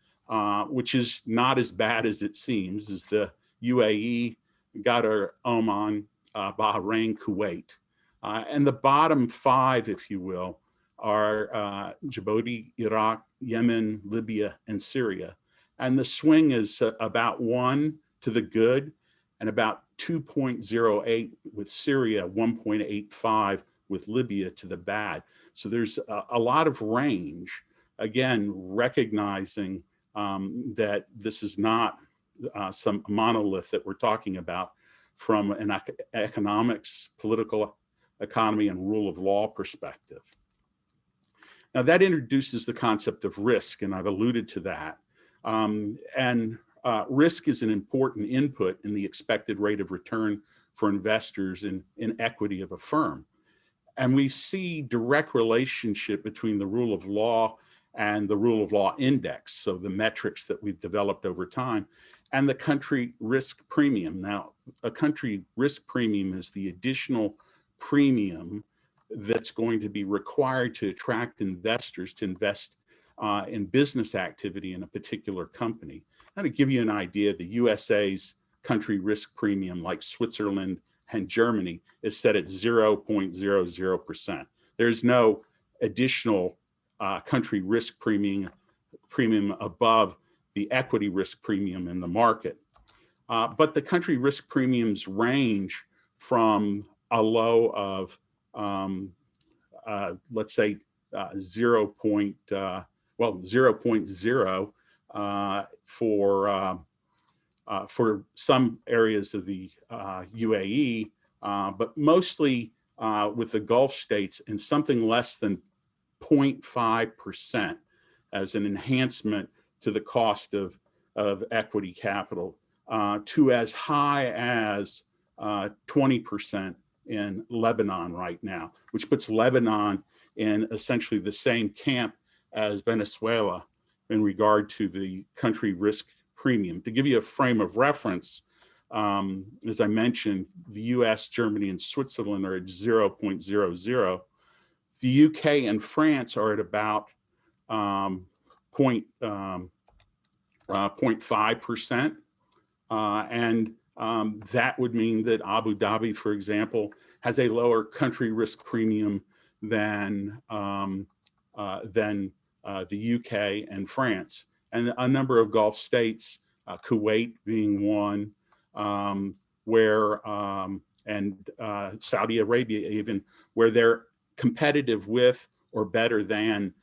which is not as bad as it seems, is the UAE, Qatar, Oman, Bahrain, Kuwait. And the bottom 5, if you will, are Djibouti, Iraq, Yemen, Libya, and Syria. And the swing is about 1 to the good and about 2.08 with Syria, 1.85 with Libya to the bad. So there's a lot of range, again, recognizing that this is not some monolith that we're talking about from an economics, political economy, and rule of law perspective. Now that introduces the concept of risk, and I've alluded to that. Risk is an important input in the expected rate of return for investors in equity of a firm. And we see direct relationship between the rule of law and the rule of law index, so the metrics that we've developed over time, and the country risk premium. Now, a country risk premium is the additional premium that's going to be required to attract investors to invest in business activity in a particular company. Now, to give you an idea, the USA's country risk premium, like Switzerland and Germany, is set at 0.00%. There's no additional country risk premium above the equity risk premium in the market. But the country risk premiums range from a low of, let's say, 0.0 for some areas of the UAE, but mostly with the Gulf states, and something less than 0.5% as an enhancement to the cost of equity capital, to as high as 20% in Lebanon right now, which puts Lebanon in essentially the same camp as Venezuela in regard to the country risk premium. To give you a frame of reference, as I mentioned, the US, Germany, and Switzerland are at 0.00. The UK and France are at about 0.5%. And that would mean that Abu Dhabi, for example, has a lower country risk premium than the UK and France. And a number of Gulf states, Kuwait being one, and Saudi Arabia even, where they're competitive with or better than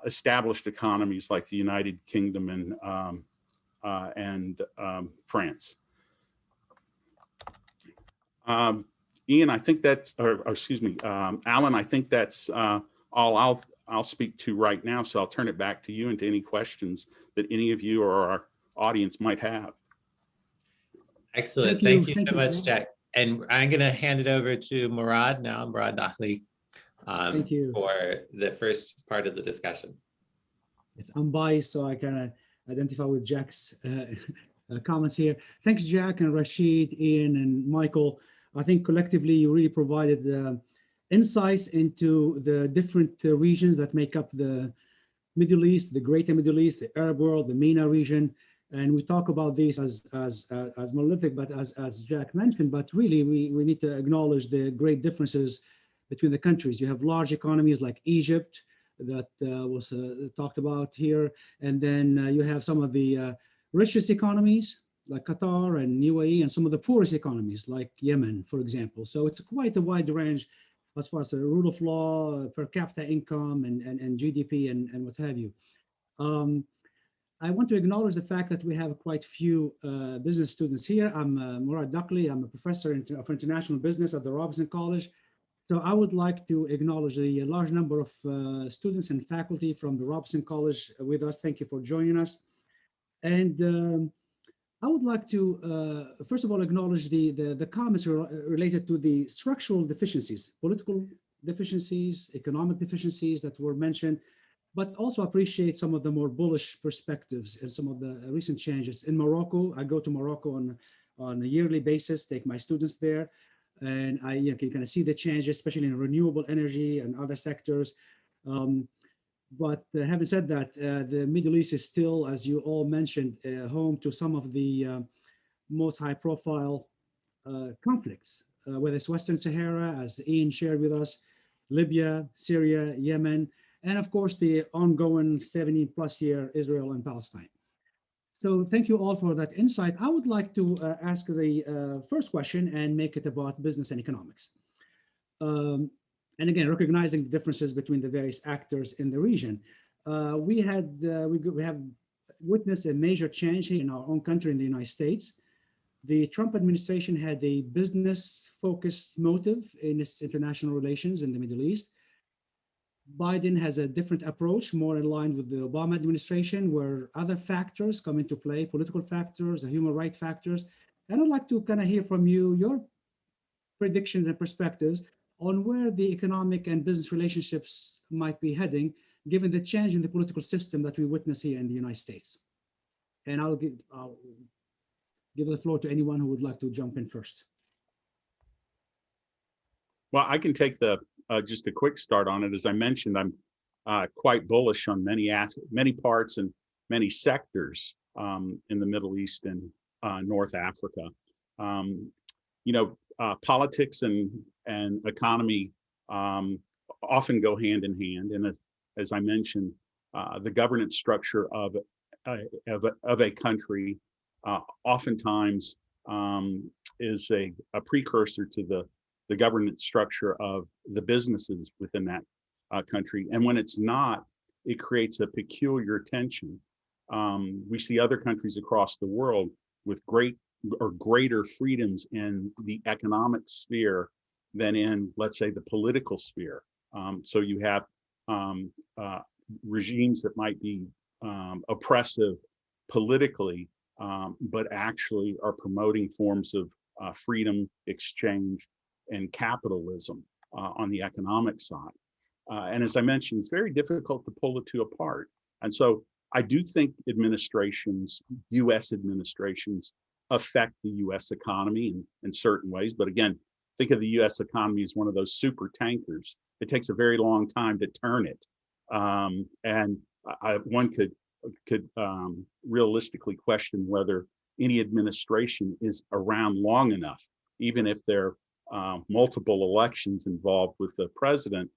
established economies like the United Kingdom and France. Ian, I think that's, or excuse me, Alan, I think that's all I'll speak to right now. So I'll turn it back to you and to any questions that any of you or our audience might have. Excellent. Thank you so much, Jack. And I'm going to hand it over to Mourad now, Mourad Dakhli, for the first part of the discussion. It's unbiased, so I can identify with Jack's comments here. Thanks, Jack and Rashid, Ian, and Michael. I think collectively you really provided insights into the different regions that make up the Middle East, the Greater Middle East, the Arab world, the MENA region. And we talk about these as monolithic, but as Jack mentioned, but really we need to acknowledge the great differences between the countries. You have large economies like Egypt that was talked about here. And then you have some of the richest economies like Qatar and UAE, and some of the poorest economies like Yemen, for example. So it's quite a wide range as far as the rule of law, per capita income, and GDP, and what have you. I want to acknowledge the fact that we have quite few business students here. I'm Mourad Dakhli. I'm a professor of international business at the Robinson College. So I would like to acknowledge the large number of students and faculty from the Robinson College with us. Thank you for joining us. And I would like to, first of all, acknowledge the comments related to the structural deficiencies, political deficiencies, economic deficiencies that were mentioned, but also appreciate some of the more bullish perspectives and some of the recent changes. In Morocco, I go to Morocco on a yearly basis, take my students there, and I can kind of see the changes, especially in renewable energy and other sectors. But having said that, the Middle East is still, as you all mentioned, home to some of the most high-profile conflicts, whether it's Western Sahara, as Ian shared with us, Libya, Syria, Yemen, and of course the ongoing 70+ year Israel and Palestine. So thank you all for that insight. I would like to ask the first question and make it about business and economics. And again, recognizing the differences between the various actors in the region. We have witnessed a major change here in our own country, in the United States. The Trump administration had a business-focused motive in its international relations in the Middle East. Biden has a different approach, more in line with the Obama administration, where other factors come into play, political factors, and human rights factors. And I'd like to kind of hear from you, your predictions and perspectives on where the economic and business relationships might be heading, given the change in the political system that we witness here in the United States. And I'll give the floor to anyone who would like to jump in first. Well, I can take just a quick start on it. As I mentioned, I'm quite bullish on many parts and many sectors in the Middle East and North Africa. Politics and economy often go hand in hand. And as I mentioned, the governance structure of a country oftentimes is a precursor to the governance structure of the businesses within that country. And when it's not, it creates a peculiar tension. We see other countries across the world with greater freedoms in the economic sphere than in, let's say, the political sphere. So you have regimes that might be oppressive politically, but actually are promoting forms of freedom, exchange, and capitalism on the economic side. And as I mentioned, it's very difficult to pull the two apart. And so I do think administrations, US administrations, affect the US economy in certain ways. But again, think of the US economy as one of those super tankers. It takes a very long time to turn it. And one could realistically question whether any administration is around long enough, even if there are multiple elections involved with the president,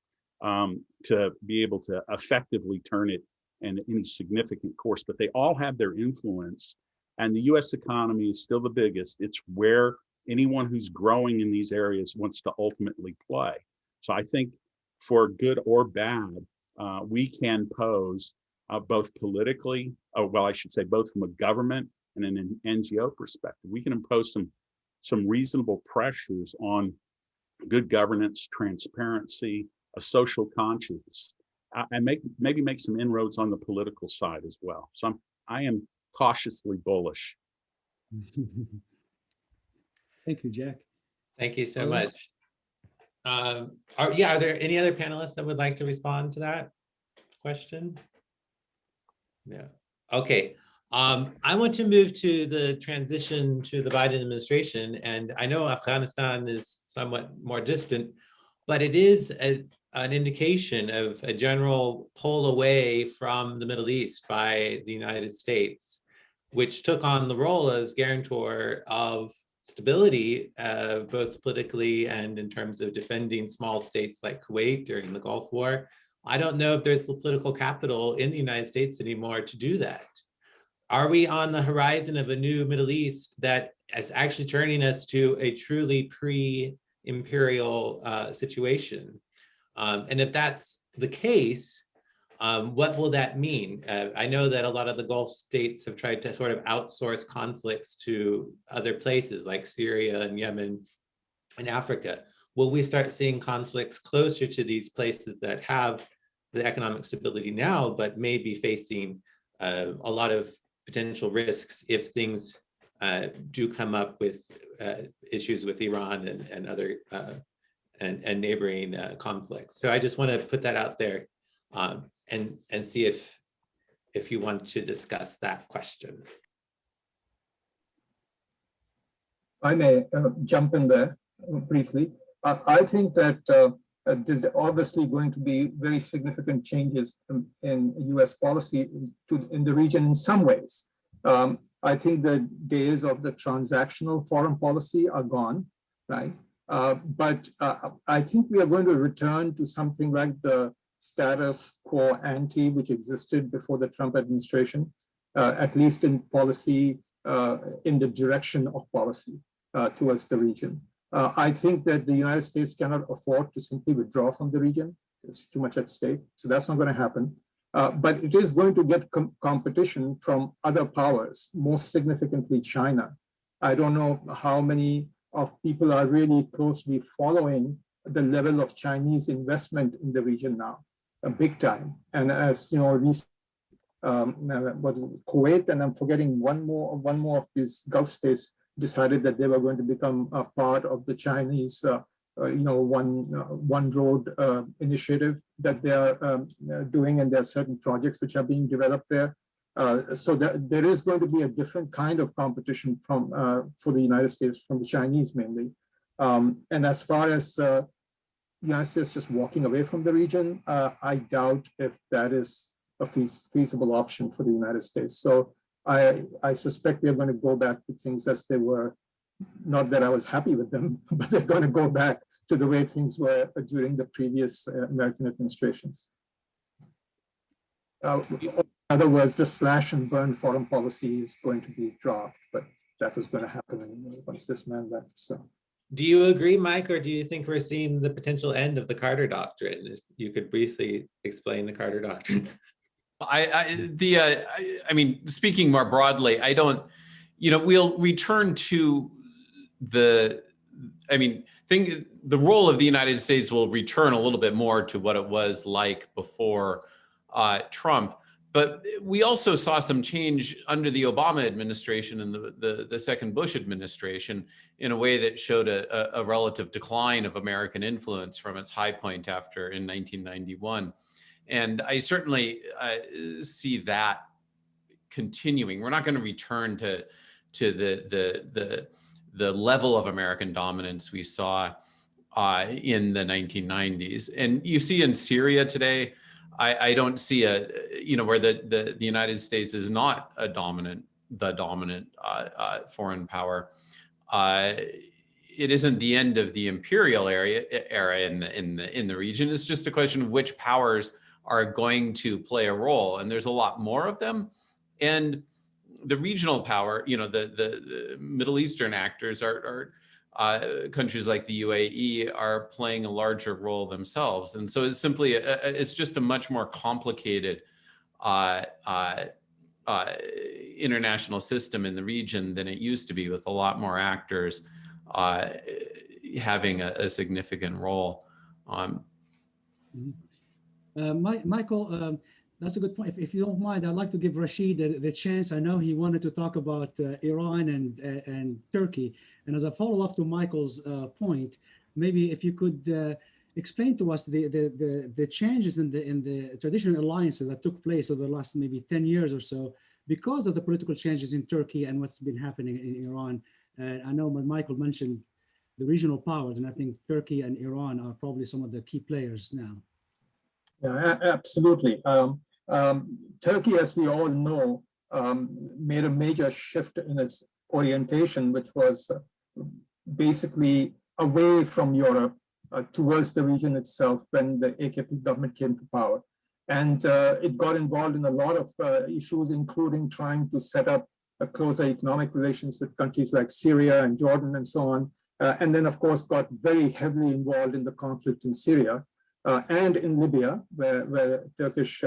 to be able to effectively turn it in any significant course. But they all have their influence, and the US economy is still the biggest. It's where anyone who's growing in these areas wants to ultimately play. So I think for good or bad, we can pose both politically, well, I should say both from a government and an NGO perspective, we can impose some reasonable pressures on good governance, transparency, a social conscience, and maybe make some inroads on the political side as well. So I am cautiously bullish. Thank you, Jack. Thank you so much. Are there any other panelists that would like to respond to that question? Yeah. Okay. I want to move to the transition to the Biden administration, and I know Afghanistan is somewhat more distant, but it is an indication of a general pull away from the Middle East by the United States, which took on the role as guarantor of stability, both politically and in terms of defending small states like Kuwait during the Gulf War. I don't know if there's the political capital in the United States anymore to do that. Are we on the horizon of a new Middle East that is actually turning us to a truly pre-imperial situation? And if that's the case, what will that mean? I know that a lot of the Gulf states have tried to sort of outsource conflicts to other places like Syria and Yemen and Africa. Will we start seeing conflicts closer to these places that have the economic stability now, but may be facing a lot of potential risks if things do come up with issues with Iran and other and neighboring conflicts? So I just want to put that out there and see if you want to discuss that question. I may jump in there briefly. I think that there's obviously going to be very significant changes in US policy in the region in some ways. I think the days of the transactional foreign policy are gone, right? But I think we are going to return to something like the status quo ante, which existed before the Trump administration, at least in policy, in the direction of policy towards the region. I think that the United States cannot afford to simply withdraw from the region. There's too much at stake, so that's not going to happen. But it is going to get competition from other powers, most significantly China. I don't know how many of people are really closely following the level of Chinese investment in the region now, big time. And as you know, what is it, Kuwait, and I'm forgetting one more of these Gulf states decided that they were going to become a part of the Chinese, one road initiative that they are doing, and there are certain projects which are being developed there. So there is going to be a different kind of competition for the United States from the Chinese mainly. And as far as the United States just walking away from the region, I doubt if that is a feasible option for the United States. So I suspect they're going to go back to things as they were. Not that I was happy with them, but they're going to go back to the way things were during the previous American administrations. In other words, the slash and burn foreign policy is going to be dropped, but that was going to happen once this man left. So, do you agree, Mike, or do you think we're seeing the potential end of the Carter Doctrine? If you could briefly explain the Carter Doctrine. I mean, speaking more broadly, I don't, we'll return to the role of the United States will return a little bit more to what it was like before Trump. But we also saw some change under the Obama administration and the second Bush administration in a way that showed a relative decline of American influence from its high point in 1991. And I certainly see that continuing. We're not going to return to the level of American dominance we saw in the 1990s. And you see in Syria today, I don't see where the United States is not the dominant foreign power. It isn't the end of the imperial era in the region. It's just a question of which powers are going to play a role, and there's a lot more of them. And the regional power, the Middle Eastern actors are countries like the UAE are playing a larger role themselves. And so it's simply, it's just a much more complicated international system in the region than it used to be, with a lot more actors having a significant role. Michael, that's a good point. If you don't mind, I'd like to give Rashid the chance. I know he wanted to talk about Iran and Turkey. And as a follow-up to Michael's point, maybe if you could explain to us the changes in the traditional alliances that took place over the last maybe 10 years or so because of the political changes in Turkey and what's been happening in Iran. I know Michael mentioned the regional powers, and I think Turkey and Iran are probably some of the key players now. Yeah, absolutely. Turkey, as we all know, made a major shift in its orientation, which was basically away from Europe towards the region itself when the AKP government came to power. And it got involved in a lot of issues, including trying to set up closer economic relations with countries like Syria and Jordan and so on. And then, of course, got very heavily involved in the conflict in Syria and in Libya, where Turkish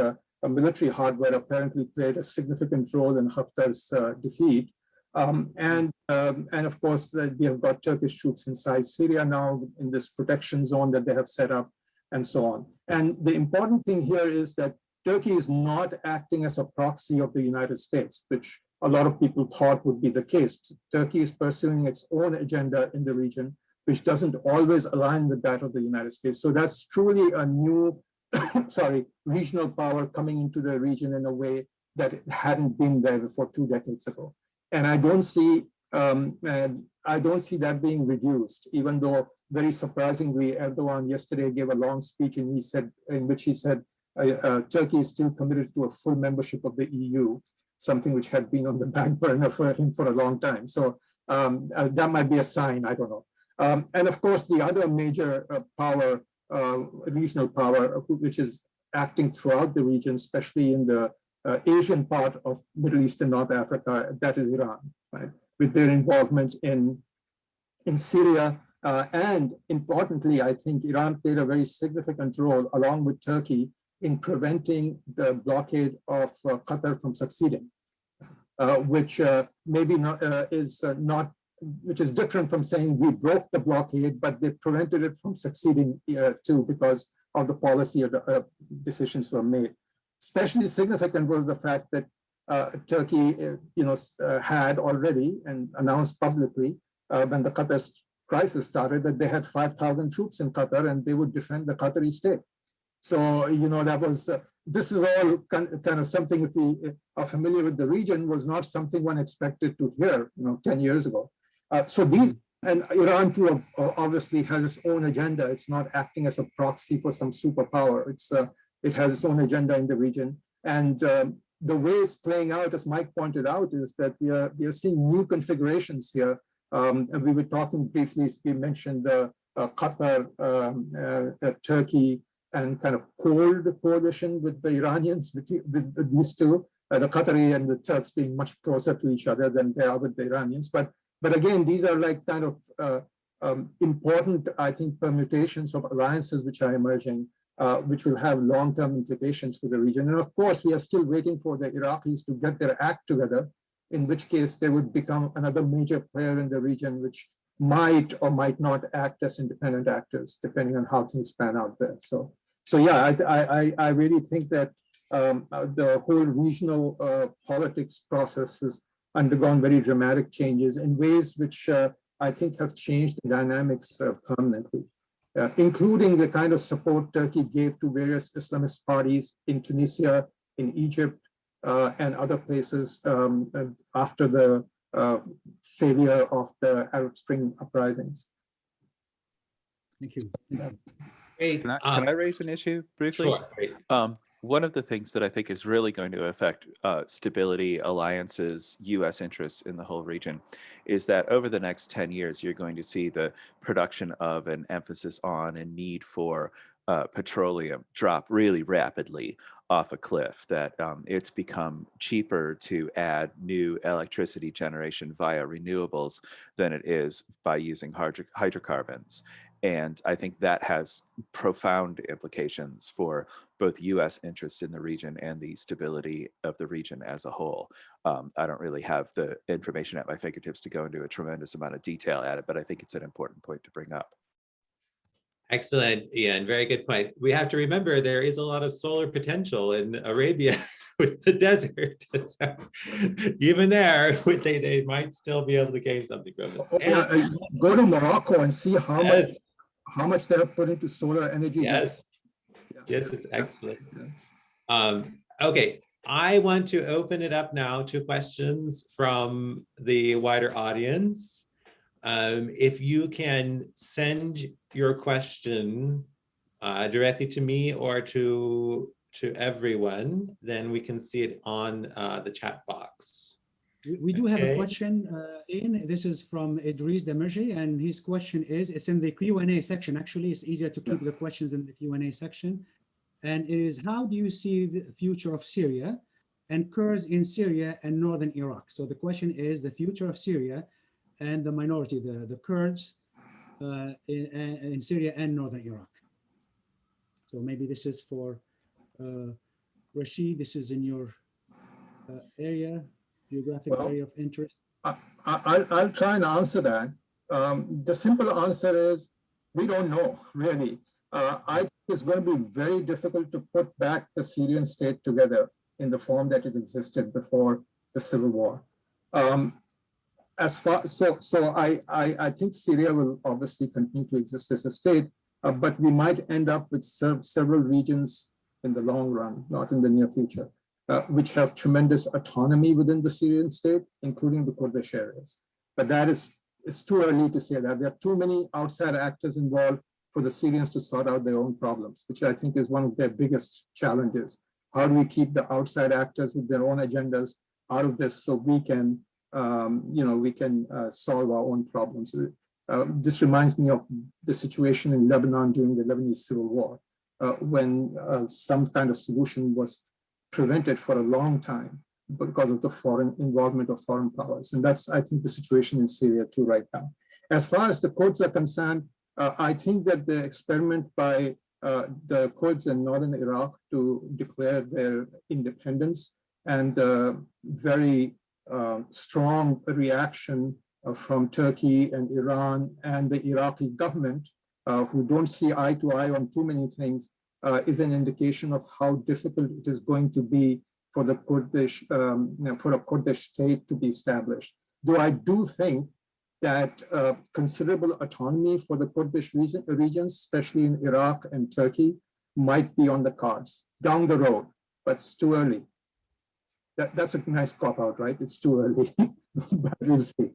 military hardware apparently played a significant role in Haftar's defeat. And of course, we have got Turkish troops inside Syria now in this protection zone that they have set up and so on. And the important thing here is that Turkey is not acting as a proxy of the United States, which a lot of people thought would be the case. Turkey is pursuing its own agenda in the region, which doesn't always align with that of the United States. So that's truly a new, regional power coming into the region in a way that it hadn't been there before 2 decades ago. And I don't see that being reduced, even though very surprisingly, Erdogan yesterday gave a long speech in which he said Turkey is still committed to a full membership of the EU, something which had been on the back burner for him for a long time. So that might be a sign, I don't know. And of course, the other major power, regional power, which is acting throughout the region, especially in the Asian part of Middle East and North Africa, that is Iran, right? With their involvement in Syria. And importantly, I think Iran played a very significant role, along with Turkey, in preventing the blockade of Qatar from succeeding, which maybe not, which is different from saying we broke the blockade, but they prevented it from succeeding too because of the policy of the decisions were made. Especially significant was the fact that Turkey, had already and announced publicly when the Qatar crisis started that they had 5,000 troops in Qatar and they would defend the Qatari state. So, that was, this is all kind of something, if we are familiar with the region, was not something one expected to hear, 10 years ago. So these, and Iran too obviously has its own agenda. It's not acting as a proxy for some superpower. It has its own agenda in the region. And the way it's playing out, as Mike pointed out, is that we are seeing new configurations here. And we were talking briefly, we mentioned Qatar, Turkey, and kind of cold coalition with the Iranians, with these two, the Qatari and the Turks being much closer to each other than they are with the Iranians. But again, these are like kind of important, I think, permutations of alliances which are emerging, which will have long-term implications for the region. And of course, we are still waiting for the Iraqis to get their act together, in which case they would become another major player in the region, which might or might not act as independent actors, depending on how things pan out there. So yeah, I really think that the whole regional politics process has undergone very dramatic changes in ways which I think have changed the dynamics permanently, including the kind of support Turkey gave to various Islamist parties in Tunisia, in Egypt, and other places after the failure of the Arab Spring uprisings. Thank you. Great. Can I raise an issue briefly? Sure. Great. One of the things that I think is really going to affect stability, alliances, U.S. interests in the whole region is that over the next 10 years, you're going to see the production of an emphasis on and need for petroleum drop really rapidly off a cliff, that it's become cheaper to add new electricity generation via renewables than it is by using hydrocarbons. And I think that has profound implications for both U.S. interests in the region and the stability of the region as a whole. I don't really have the information at my fingertips to go into a tremendous amount of detail at it, but I think it's an important point to bring up. Excellent, Ian. Very good point. We have to remember there is a lot of solar potential in Arabia with the desert. So even there, they might still be able to gain something from this. Go to Morocco and see how much they have put into solar energy. Yes, yes, it's excellent. Okay, I want to open it up now to questions from the wider audience. If you can send your question directly to me or to everyone, then we can see it on the chat box. We do have a question, Ian. This is from Idris Demerji, and his question is, it's in the Q&A section. Actually, it's easier to keep the questions in the Q&A section. And it is, how do you see the future of Syria and Kurds in Syria and northern Iraq? So the question is the future of Syria and the minority, the Kurds in Syria and northern Iraq. So maybe this is for Rashid. This is in your area, geographic area of interest. I'll try and answer that. The simple answer is we don't know, really. I think it's going to be very difficult to put back the Syrian state together in the form that it existed before the civil war. I think Syria will obviously continue to exist as a state, but we might end up with several regions in the long run, not in the near future, which have tremendous autonomy within the Syrian state, including the Kurdish areas. But it's too early to say that. There are too many outside actors involved for the Syrians to sort out their own problems, which I think is one of their biggest challenges. How do we keep the outside actors with their own agendas out of this so we can solve our own problems? This reminds me of the situation in Lebanon during the Lebanese civil war, when some kind of solution was prevented for a long time because of the foreign involvement of foreign powers. And that's, I think, the situation in Syria too right now. As far as the Kurds are concerned, I think that the experiment by the Kurds in northern Iraq to declare their independence and the very strong reaction from Turkey and Iran and the Iraqi government, who don't see eye to eye on too many things, is an indication of how difficult it is going to be for the Kurdish, for a Kurdish state to be established. Though I do think that considerable autonomy for the Kurdish regions, especially in Iraq and Turkey, might be on the cards down the road, but it's too early. That's a nice cop-out, right? It's too early, but we'll see.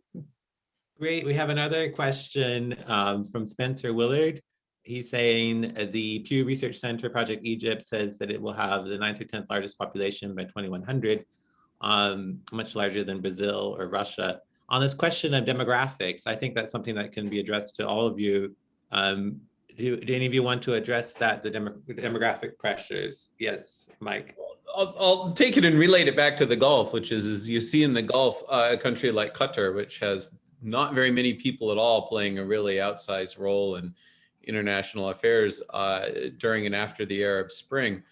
Great. We have another question from Spencer Willard. He's saying the Pew Research Center Project Egypt says that it will have the 9th or 10th largest population by 2100, much larger than Brazil or Russia. On this question of demographics, I think that's something that can be addressed to all of you. Do any of you want to address that, the demographic pressures? Yes, Mike. I'll take it and relate it back to the Gulf, which is you see in the Gulf, a country like Qatar, which has not very many people at all playing a really outsized role in international affairs during and after the Arab Spring.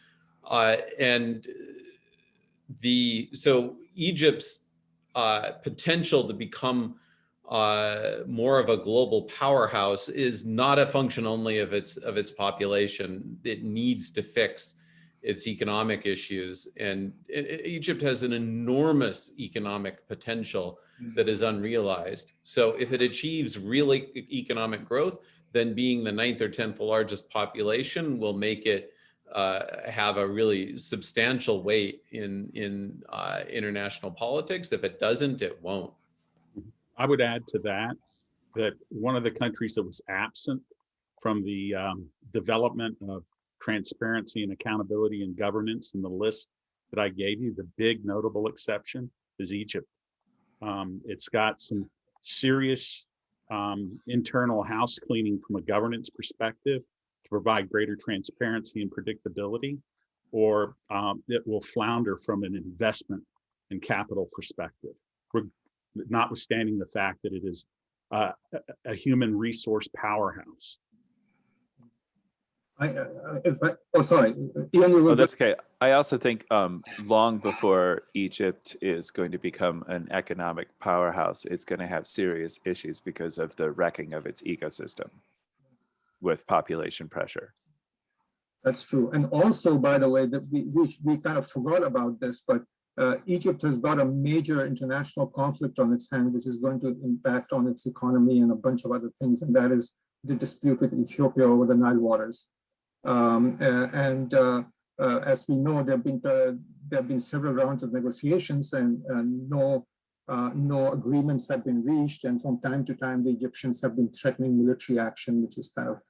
So Egypt's potential to become more of a global powerhouse is not a function only of its population. It needs to fix its economic issues. And Egypt has an enormous economic potential that is unrealized. So if it achieves really economic growth, then being the 9th or 10th largest population will make it have a really substantial weight in international politics. If it doesn't, it won't. I would add to that one of the countries that was absent from the development of transparency and accountability and governance in the list that I gave you, the big notable exception is Egypt. It's got some serious internal house cleaning from a governance perspective to provide greater transparency and predictability, or it will flounder from an investment and capital perspective, notwithstanding the fact that it is a human resource powerhouse. Sorry, Ian, Oh, that's okay. I also think long before Egypt is going to become an economic powerhouse, it's going to have serious issues because of the wrecking of its ecosystem with population pressure. That's true. And also, by the way, that we kind of forgot about this, but Egypt has got a major international conflict on its hand, which is going to impact on its economy and a bunch of other things, and that is the dispute with Ethiopia over the Nile waters. As we know, there have been several rounds of negotiations, and no agreements have been reached. And from time to time, the Egyptians have been threatening military action, which is kind of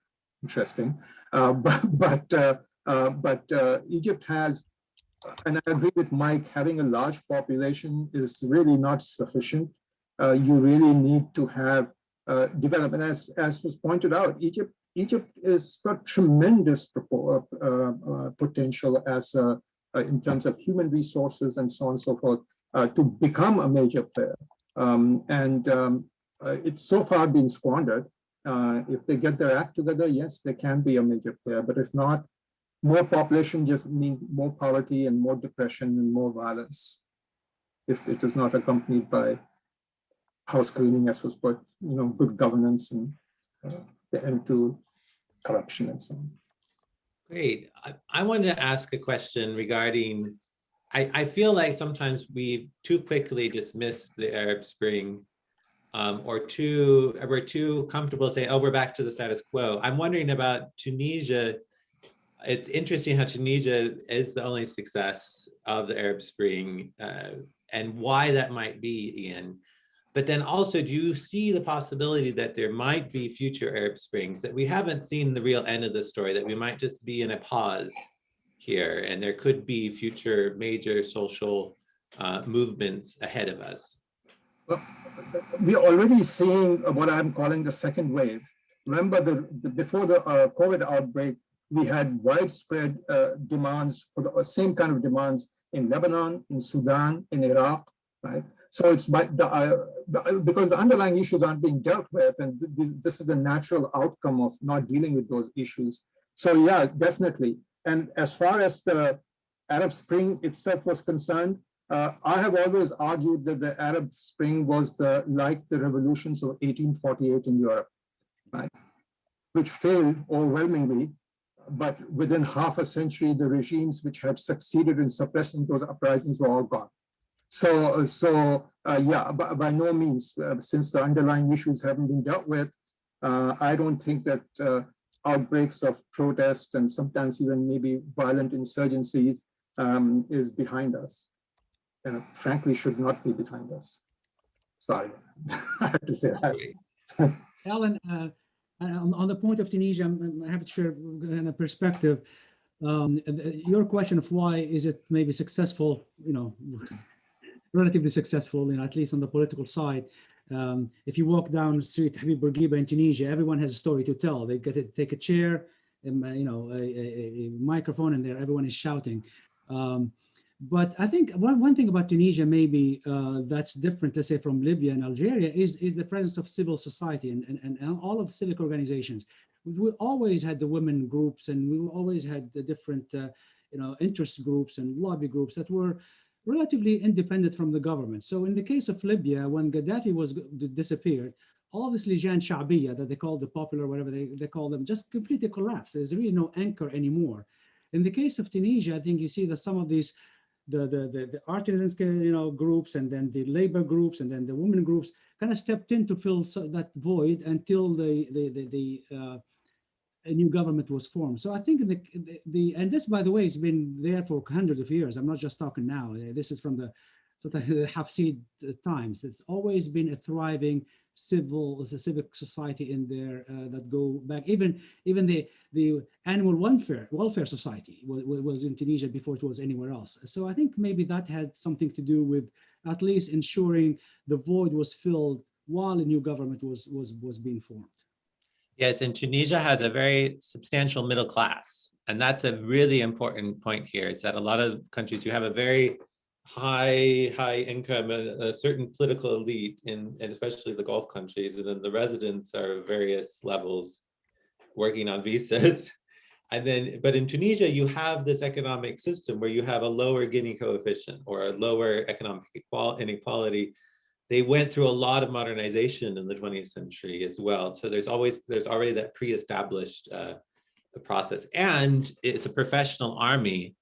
interesting. But Egypt has, and I agree with Mike, having a large population is really not sufficient. You really need to have development, as was pointed out. Egypt has got tremendous potential as in terms of human resources and so on and so forth to become a major player. It's so far been squandered. If they get their act together, yes, they can be a major player. But if not, more population just means more poverty and more depression and more violence if it is not accompanied by house cleaning, as was put, good governance and the end to corruption and so on. Great. I wanted to ask a question regarding, I feel like sometimes we too quickly dismiss the Arab Spring or we're too comfortable saying, oh, we're back to the status quo. I'm wondering about Tunisia. It's interesting how Tunisia is the only success of the Arab Spring and why that might be, Ian. But then also, do you see the possibility that there might be future Arab Springs, that we haven't seen the real end of the story, that we might just be in a pause here and there could be future major social movements ahead of us? Well, we're already seeing what I'm calling the second wave. Remember, before the COVID outbreak, we had widespread demands for the same kind of demands in Lebanon, in Sudan, in Iraq, right? So it's because the underlying issues aren't being dealt with, and this is the natural outcome of not dealing with those issues. So yeah, definitely. And as far as the Arab Spring itself was concerned, I have always argued that the Arab Spring was like the revolutions of 1848 in Europe, right? Which failed overwhelmingly. But within half a century, the regimes which had succeeded in suppressing those uprisings were all gone. So yeah, by no means, since the underlying issues haven't been dealt with, I don't think that outbreaks of protest and sometimes even maybe violent insurgencies is behind us. Frankly, should not be behind us. Sorry, I have to say that. Alan, on the point of Tunisia, I have to share a perspective. Your question of why is it maybe successful, relatively successful, at least on the political side. If you walk down the street, Habib Bourguiba in Tunisia, everyone has a story to tell. They get to take a chair, a microphone, and there everyone is shouting. But I think one thing about Tunisia maybe that's different, let's say, from Libya and Algeria is the presence of civil society and all of civic organizations. We always had the women groups, and we always had the different interest groups and lobby groups that were relatively independent from the government. So in the case of Libya, when Gaddafi disappeared, all this Lijan Sha'biya that they call the popular, whatever they call them, just completely collapsed. There's really no anchor anymore. In the case of Tunisia, I think you see that some of these, the artisans, groups, and then the labor groups, and then the women groups kind of stepped in to fill that void until a new government was formed. So I think and this, by the way, has been there for hundreds of years. I'm not just talking now. This is from the sort of the Hafsid times. It's always been a thriving civic society in there that go back. Even the animal welfare society was in Tunisia before it was anywhere else. So I think maybe that had something to do with at least ensuring the void was filled while a new government was being formed. Yes, and Tunisia has a very substantial middle class. And that's a really important point here, is that a lot of countries, you have a very high income, a certain political elite, and especially the Gulf countries, and then the residents are various levels working on visas. And then, but in Tunisia, you have this economic system where you have a lower Gini coefficient or a lower economic inequality. They went through a lot of modernization in the 20th century as well. So there's already that pre-established process. And it's a professional army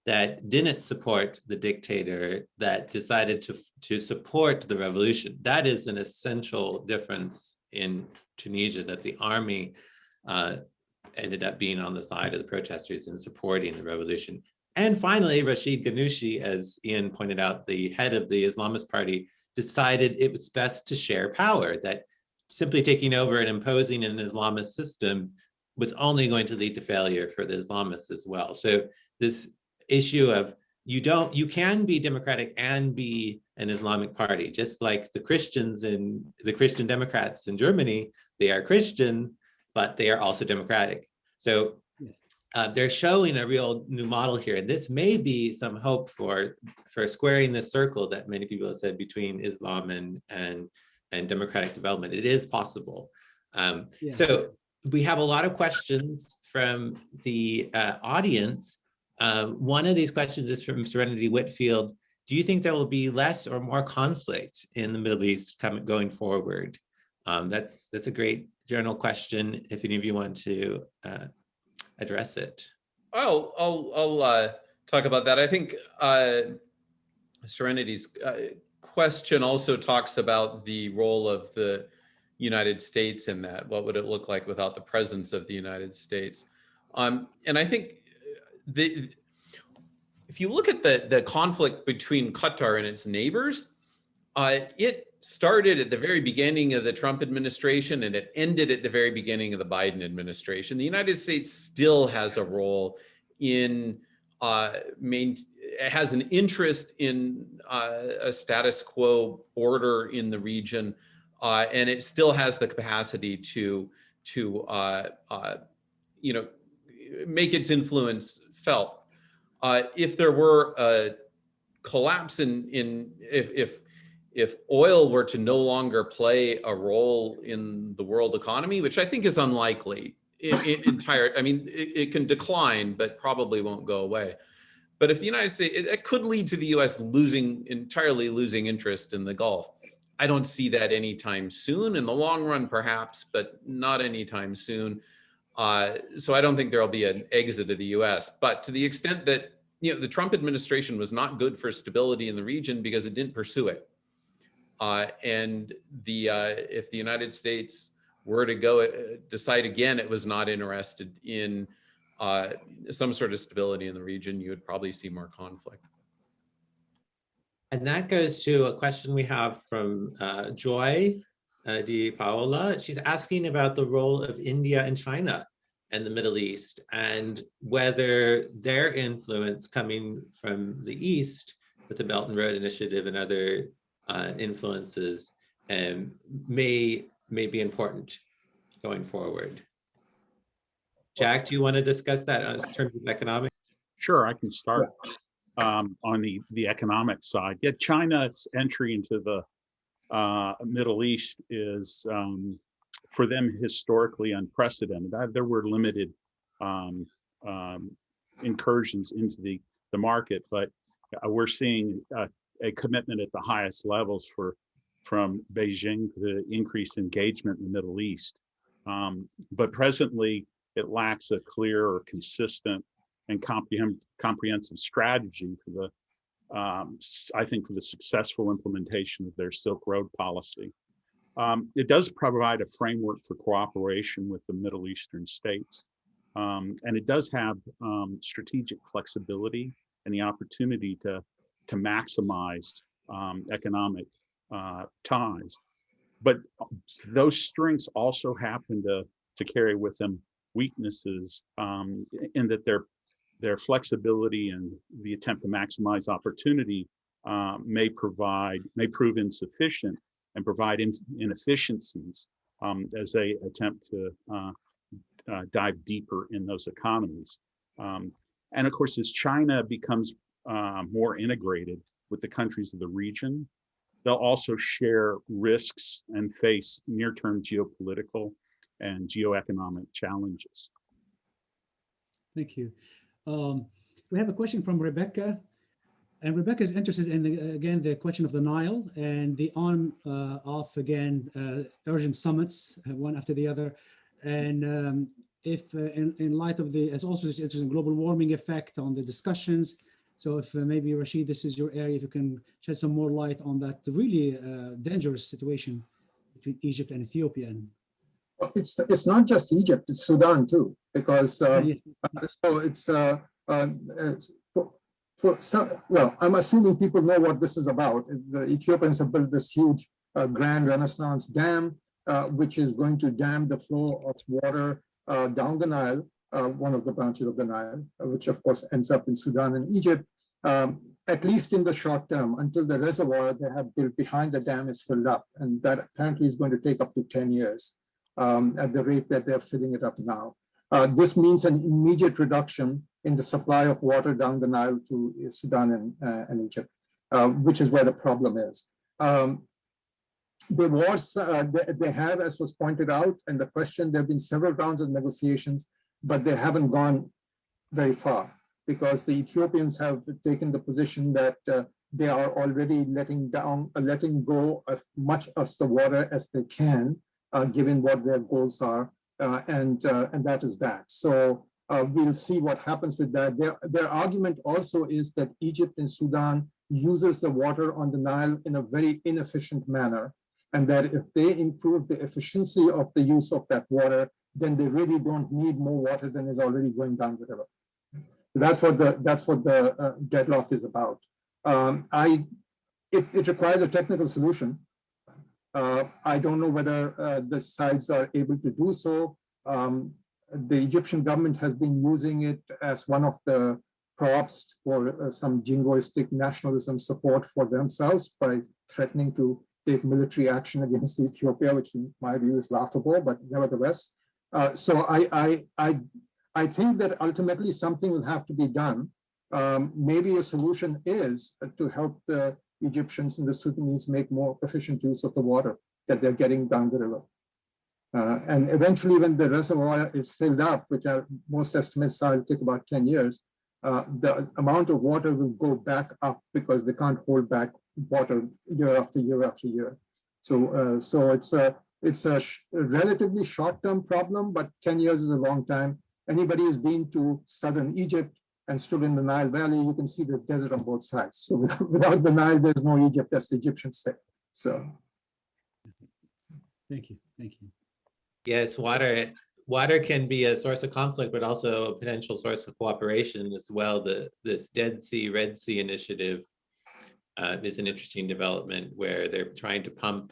that didn't support the dictator, that decided to support the revolution. That is an essential difference in Tunisia, that the army ended up being on the side of the protesters and supporting the revolution. And finally, Rashid Ghannouchi, as Ian pointed out, the head of the Islamist party, decided it was best to share power, that simply taking over and imposing an Islamist system was only going to lead to failure for the Islamists as well. So this issue of you can be democratic and be an Islamic party, just like the Christians and the Christian Democrats in Germany, they are Christian, but they are also democratic. So they're showing a real new model here. And this may be some hope for squaring this circle that many people have said between Islam and democratic development. It is possible. So we have a lot of questions from the audience. One of these questions is from Serenity Whitfield. Do you think there will be less or more conflict in the Middle East going forward? That's a great general question, if any of you want to address it. I'll talk about that. I think Serenity's question also talks about the role of the United States in that. What would it look like without the presence of the United States? And I think if you look at the conflict between Qatar and its neighbors, it started at the very beginning of the Trump administration and it ended at the very beginning of the Biden administration. The United States still has a role in has an interest in a status quo order in the region, and it still has the capacity to make its influence felt. If there were a collapse if oil were to no longer play a role in the world economy, which I think is unlikely, it can decline, but probably won't go away. But if the United States, it could lead to the US entirely losing interest in the Gulf. I don't see that anytime soon. In the long run, perhaps, but not anytime soon. So I don't think there'll be an exit of the US. But to the extent that the Trump administration was not good for stability in the region because it didn't pursue it. And if the United States were to decide again it was not interested in some sort of stability in the region, you would probably see more conflict. And that goes to a question we have from Joy Di Paola. She's asking about the role of India and China and the Middle East, and whether their influence coming from the East with the Belt and Road Initiative and other influences may be important going forward. Jack, do you want to discuss that in terms of economics? Sure, I can start on the economic side. Yeah, China's entry into the Middle East is for them historically unprecedented. There were limited incursions into the market, but we're seeing a commitment at the highest levels from Beijing to increase engagement in the Middle East. But presently, it lacks a clear or consistent and comprehensive strategy for the, I think, for the successful implementation of their Silk Road policy. It does provide a framework for cooperation with the Middle Eastern states. And it does have strategic flexibility and the opportunity to maximize economic ties. But those strengths also happen to carry with them weaknesses in that their flexibility and the attempt to maximize opportunity may prove insufficient and provide inefficiencies as they attempt to dive deeper in those economies. And of course, as China becomes more integrated with the countries of the region, they'll also share risks and face near-term geopolitical and geoeconomic challenges. Thank you. We have a question from Rebecca. And Rebecca is interested in, again, the question of the Nile and the on-off, again, urgent summits, one after the other. And if in light of the, as also this interesting global warming effect on the discussions. So if maybe Rashid, this is your area, if you can shed some more light on that really dangerous situation between Egypt and Ethiopia. It's not just Egypt, it's Sudan too, because Yes. so it's well, I'm assuming people know what this is about. The Ethiopians have built this huge Grand Renaissance Dam, which is going to dam the flow of water down the Nile, one of the branches of the Nile, which of course ends up in Sudan and Egypt, at least in the short term, until the reservoir they have built behind the dam is filled up. And that apparently is going to take up to 10 years at the rate that they're filling it up now. This means an immediate reduction in the supply of water down the Nile to Sudan and Egypt, which is where the problem is. The wars they have, as was pointed out, and the question, there have been several rounds of negotiations, but they haven't gone very far because the Ethiopians have taken the position that they are already letting go as much of the water as they can, given what their goals are, and that is that. So we'll see what happens with that. Their argument also is that Egypt and Sudan uses the water on the Nile in a very inefficient manner, and that if they improve the efficiency of the use of that water, then they really don't need more water than is already going down the river. That's what the deadlock is about. It requires a technical solution. I don't know whether the sides are able to do so. The Egyptian government has been using it as one of the props for some jingoistic nationalism support for themselves by threatening to take military action against Ethiopia, which in my view is laughable, but nevertheless. So I think that ultimately something will have to be done. Maybe a solution is to help the Egyptians and the Sudanese make more efficient use of the water that they're getting down the river. And eventually when the reservoir is filled up, which most estimates are, it'll take about 10 years, the amount of water will go back up because they can't hold back water year after year after year. So, it's a relatively short-term problem, but 10 years is a long time. Anybody who's been to southern Egypt and stood in the Nile Valley, you can see the desert on both sides. So without the Nile, there's no Egypt, as the Egyptians say. So. Thank you. Thank you. Yes, water can be a source of conflict, but also a potential source of cooperation as well. This Dead Sea, Red Sea initiative is an interesting development where they're trying to pump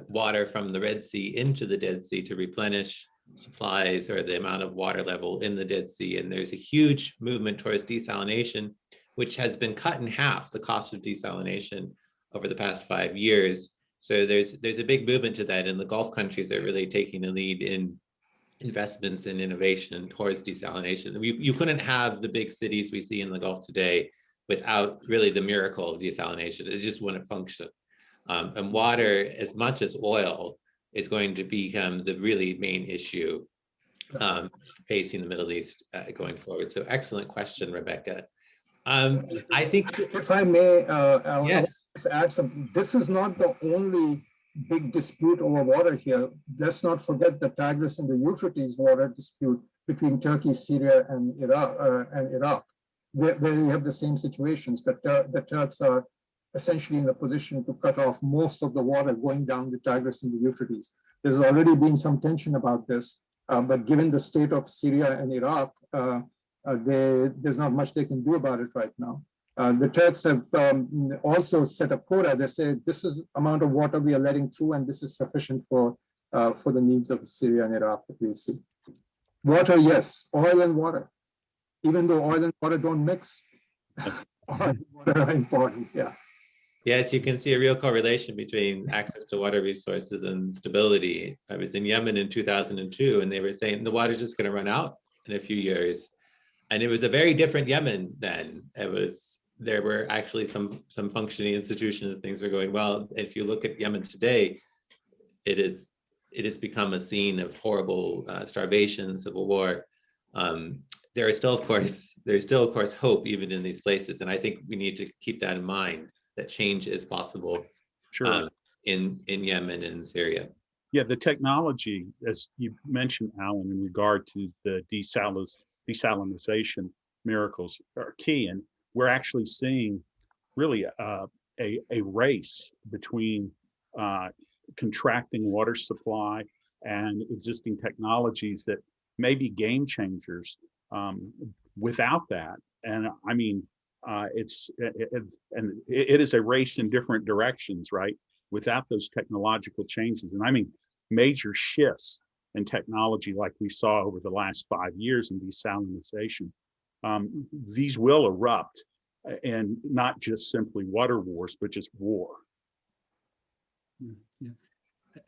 water from the Red Sea into the Dead Sea to replenish supplies or the amount of water level in the Dead Sea. And there's a huge movement towards desalination, which has been cut in half, the cost of desalination over the past 5 years. So there's a big movement to that, and the Gulf countries are really taking a lead in investments in innovation towards desalination. You couldn't have the big cities we see in the Gulf today without really the miracle of desalination. It just wouldn't function. And water, as much as oil, is going to become the really main issue facing the Middle East going forward. So excellent question, Rebecca. I think, if I may, yes. add something. This is not the only big dispute over water here. Let's not forget the Tigris and the Euphrates water dispute between Turkey, Syria, and Iraq, where you have the same situations. The Turks are essentially in a position to cut off most of the water going down the Tigris and the Euphrates. There's already been some tension about this, but given the state of Syria and Iraq, there's not much they can do about it right now. The Turks have also set a quota. They say this is amount of water we are letting through, and this is sufficient for the needs of Syria and Iraq that we see. Water, yes, oil and water. Even though oil and water don't mix, oil and water are important, yeah. Yes, you can see a real correlation between access to water resources and stability. I was in Yemen in 2002, and they were saying the water's just going to run out in a few years. And it was a very different Yemen then. There were actually some functioning institutions, things were going well. If you look at Yemen today, it has become a scene of horrible starvation, civil war. There is still, of course, hope even in these places. And I think we need to keep that in mind, that change is possible. Sure. In Yemen and Syria. Yeah, the technology, as you mentioned, Alan, in regard to the desalinization miracles are key. And we're actually seeing really a race between contracting water supply and existing technologies that may be game changers without that. And I mean, it is a race in different directions, right? Without those technological changes. And I mean, major shifts in technology like we saw over the last 5 years in desalinization, these will erupt, and not just simply water wars, but just war. Yeah.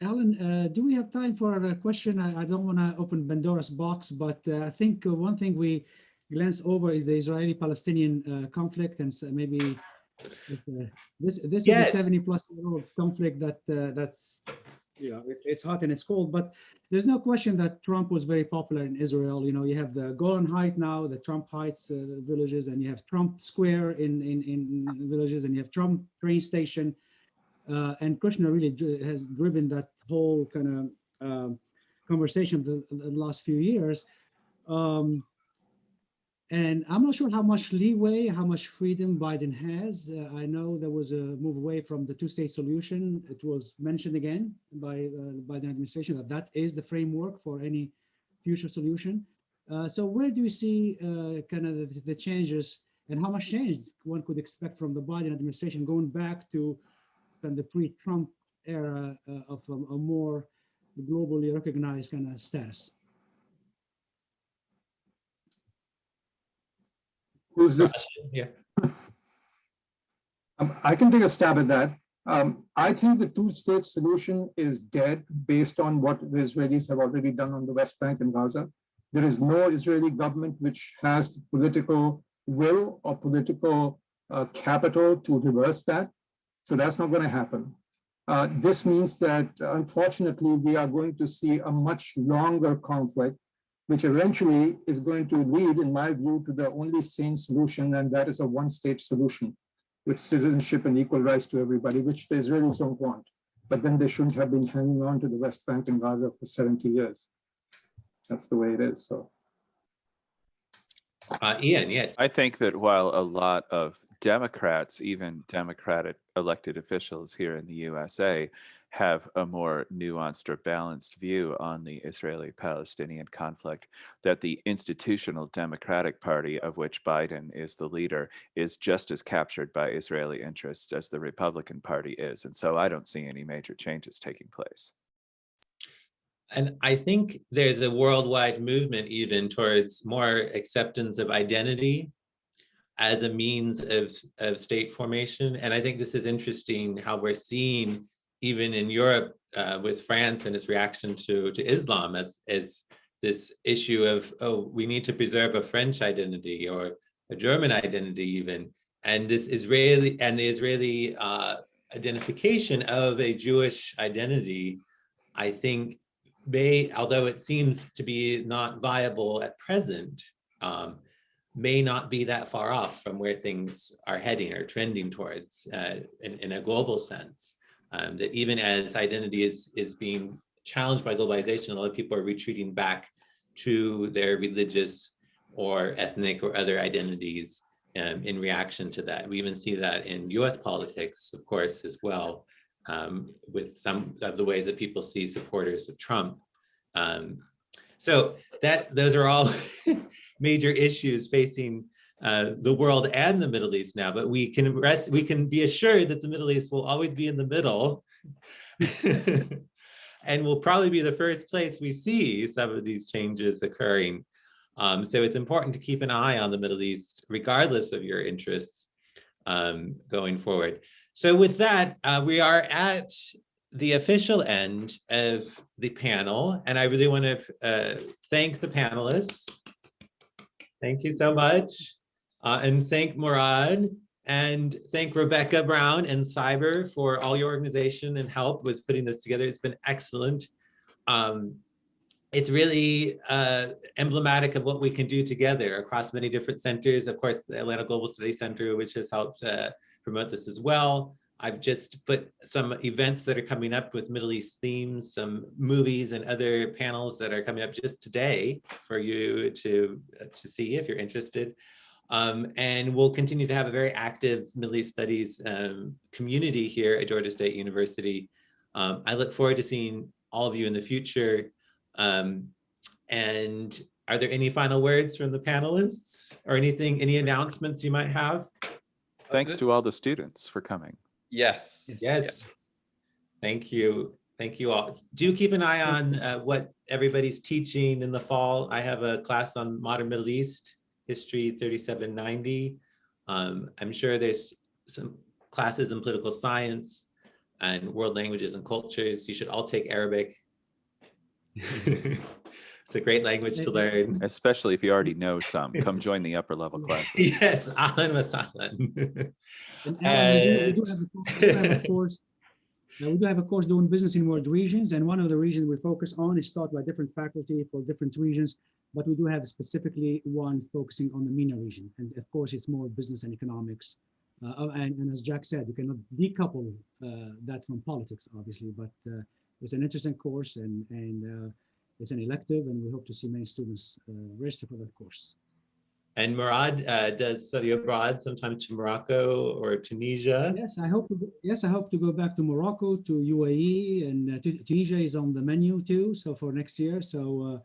Alan, do we have time for a question? I don't want to open Pandora's box, but I think one thing we glance over is the Israeli-Palestinian conflict, and so maybe this Yes. is a 70-plus-year-old conflict that's it's hot and it's cold, but there's no question that Trump was very popular in Israel. You know, you have the Golan Heights now, the Trump Heights villages, and you have Trump Square in villages, and you have Trump train station. And Kushner really has driven that whole kind of conversation the last few years. And I'm not sure how much leeway, how much freedom Biden has. I know there was a move away from the two-state solution. It was mentioned again by the Biden administration that is the framework for any future solution. So where do you see kind of the changes, and how much change one could expect from the Biden administration going back to kind of the pre-Trump era of a more globally recognized kind of status? Who's this? Yeah. I can take a stab at that. I think the two-state solution is dead based on what the Israelis have already done on the West Bank and Gaza. There is no Israeli government which has political will or political capital to reverse that. So that's not going to happen. This means that, unfortunately, we are going to see a much longer conflict, which eventually is going to lead, in my view, to the only sane solution, and that is a one-state solution with citizenship and equal rights to everybody, which the Israelis don't want. But then they shouldn't have been hanging on to the West Bank and Gaza for 70 years. That's the way it is. So, Ian, yes. I think that while a lot of Democrats, even Democratic elected officials here in the USA, have a more nuanced or balanced view on the Israeli-Palestinian conflict, that the institutional Democratic Party, of which Biden is the leader, is just as captured by Israeli interests as the Republican Party is. And so I don't see any major changes taking place. And I think there's a worldwide movement even towards more acceptance of identity as a means of state formation. And I think this is interesting how we're seeing even in Europe with France and its reaction to Islam as this issue of, oh, we need to preserve a French identity or a German identity even. And this Israeli and the Israeli identification of a Jewish identity, I think although it seems to be not viable at present, may not be that far off from where things are heading or trending towards in a global sense. That even as identity is being challenged by globalization, a lot of people are retreating back to their religious or ethnic or other identities in reaction to that. We even see that in US politics, of course, as well, with some of the ways that people see supporters of Trump. So those are all major issues facing the world and the Middle East now, but we can be assured that the Middle East will always be in the middle and will probably be the first place we see some of these changes occurring. So it's important to keep an eye on the Middle East, regardless of your interests going forward. So with that, we are at the official end of the panel, and I really want to thank the panelists. Thank you so much. And thank Mourad, and thank Rebecca Brown and GSU-CIBER for all your organization and help with putting this together. It's been excellent. It's really emblematic of what we can do together across many different centers. Of course, the Atlanta Global Studies Center, which has helped promote this as well. I've just put some events that are coming up with Middle East themes, some movies and other panels that are coming up just today for you to see if you're interested. And we'll continue to have a very active Middle East studies community here at Georgia State University. I look forward to seeing all of you in the future. And are there any final words from the panelists or any announcements you might have? Thanks to all the students for coming. Yes. Yes. Thank you. Thank you all. Do keep an eye on what everybody's teaching in the fall. I have a class on modern Middle East history 3790. I'm sure there's some classes in political science and world languages and cultures. You should all take Arabic. It's a great language to learn. Especially if you already know some. Come join the upper level classes. Yes, ahlan wa sahlan. We do have a course doing business in world regions, and one of the regions we focus on is taught by different faculty for different regions, but we do have specifically one focusing on the MENA region, and of course it's more business and economics. And as Jack said, you cannot decouple that from politics, obviously, but it's an interesting course, and it's an elective, and we hope to see many students register for that course. And Mourad does study abroad, sometimes to Morocco or Tunisia. Yes, I hope to go back to Morocco, to UAE, and Tunisia is on the menu too. So for next year, so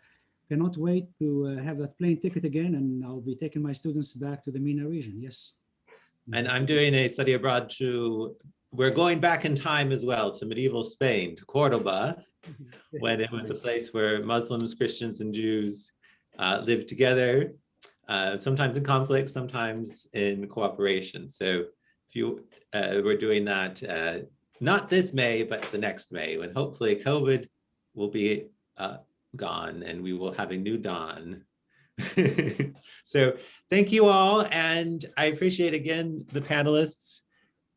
cannot wait to have that plane ticket again, and I'll be taking my students back to the MENA region. Yes. And I'm doing a study abroad we're going back in time as well to medieval Spain, to Cordoba, when it was a place where Muslims, Christians, and Jews lived together. Sometimes in conflict, sometimes in cooperation. So we're doing that not this May, but the next May, when hopefully COVID will be gone and we will have a new dawn. So thank you all. And I appreciate again the panelists.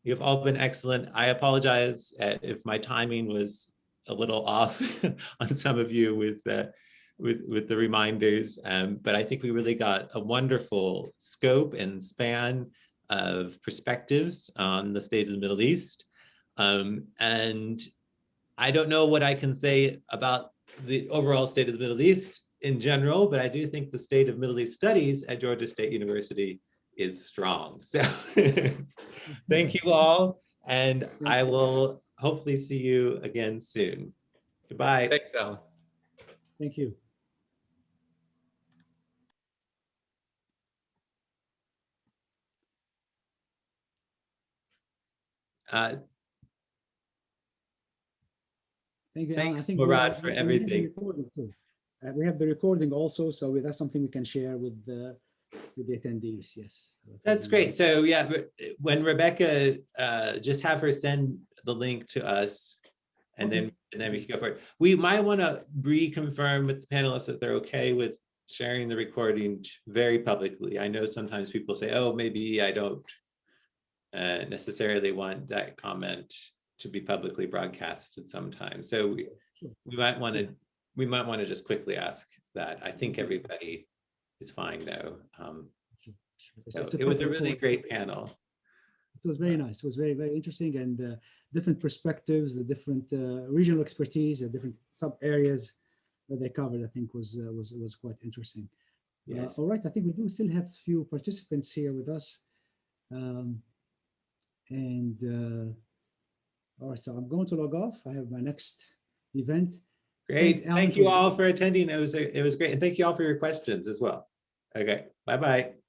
You've all been excellent. I apologize if my timing was a little off on some of you with the reminders, but I think we really got a wonderful scope and span of perspectives on the state of the Middle East. And I don't know what I can say about the overall state of the Middle East in general, but I do think the state of Middle East studies at Georgia State University is strong. So thank you all, and I will hopefully see you again soon. Goodbye. Thanks, Alan. Thank you. Thank you, Alan. Thanks, Mourad, for everything. We have the recording also, so that's something we can share with the attendees. Yes, that's great. So yeah, when Rebecca, just have her send the link to us, and then we can go for it. We might want to reconfirm with the panelists that they're okay with sharing the recording very publicly. I know sometimes people say, oh, maybe I don't necessarily want that comment to be publicly broadcasted sometimes. So we might want to just quickly ask that. I think everybody is fine though. So it was a really great panel. It was very nice. It was very, very interesting, and different perspectives, the different regional expertise, the different sub areas. that they covered, I think, was quite interesting. Yes. All right, I think we do still have a few participants here with us. All right, so I'm going to log off. I have my next event. Great. Thanks, Thank you Alan. all for attending. It was great. And thank you all for your questions as well. Okay. Bye-bye.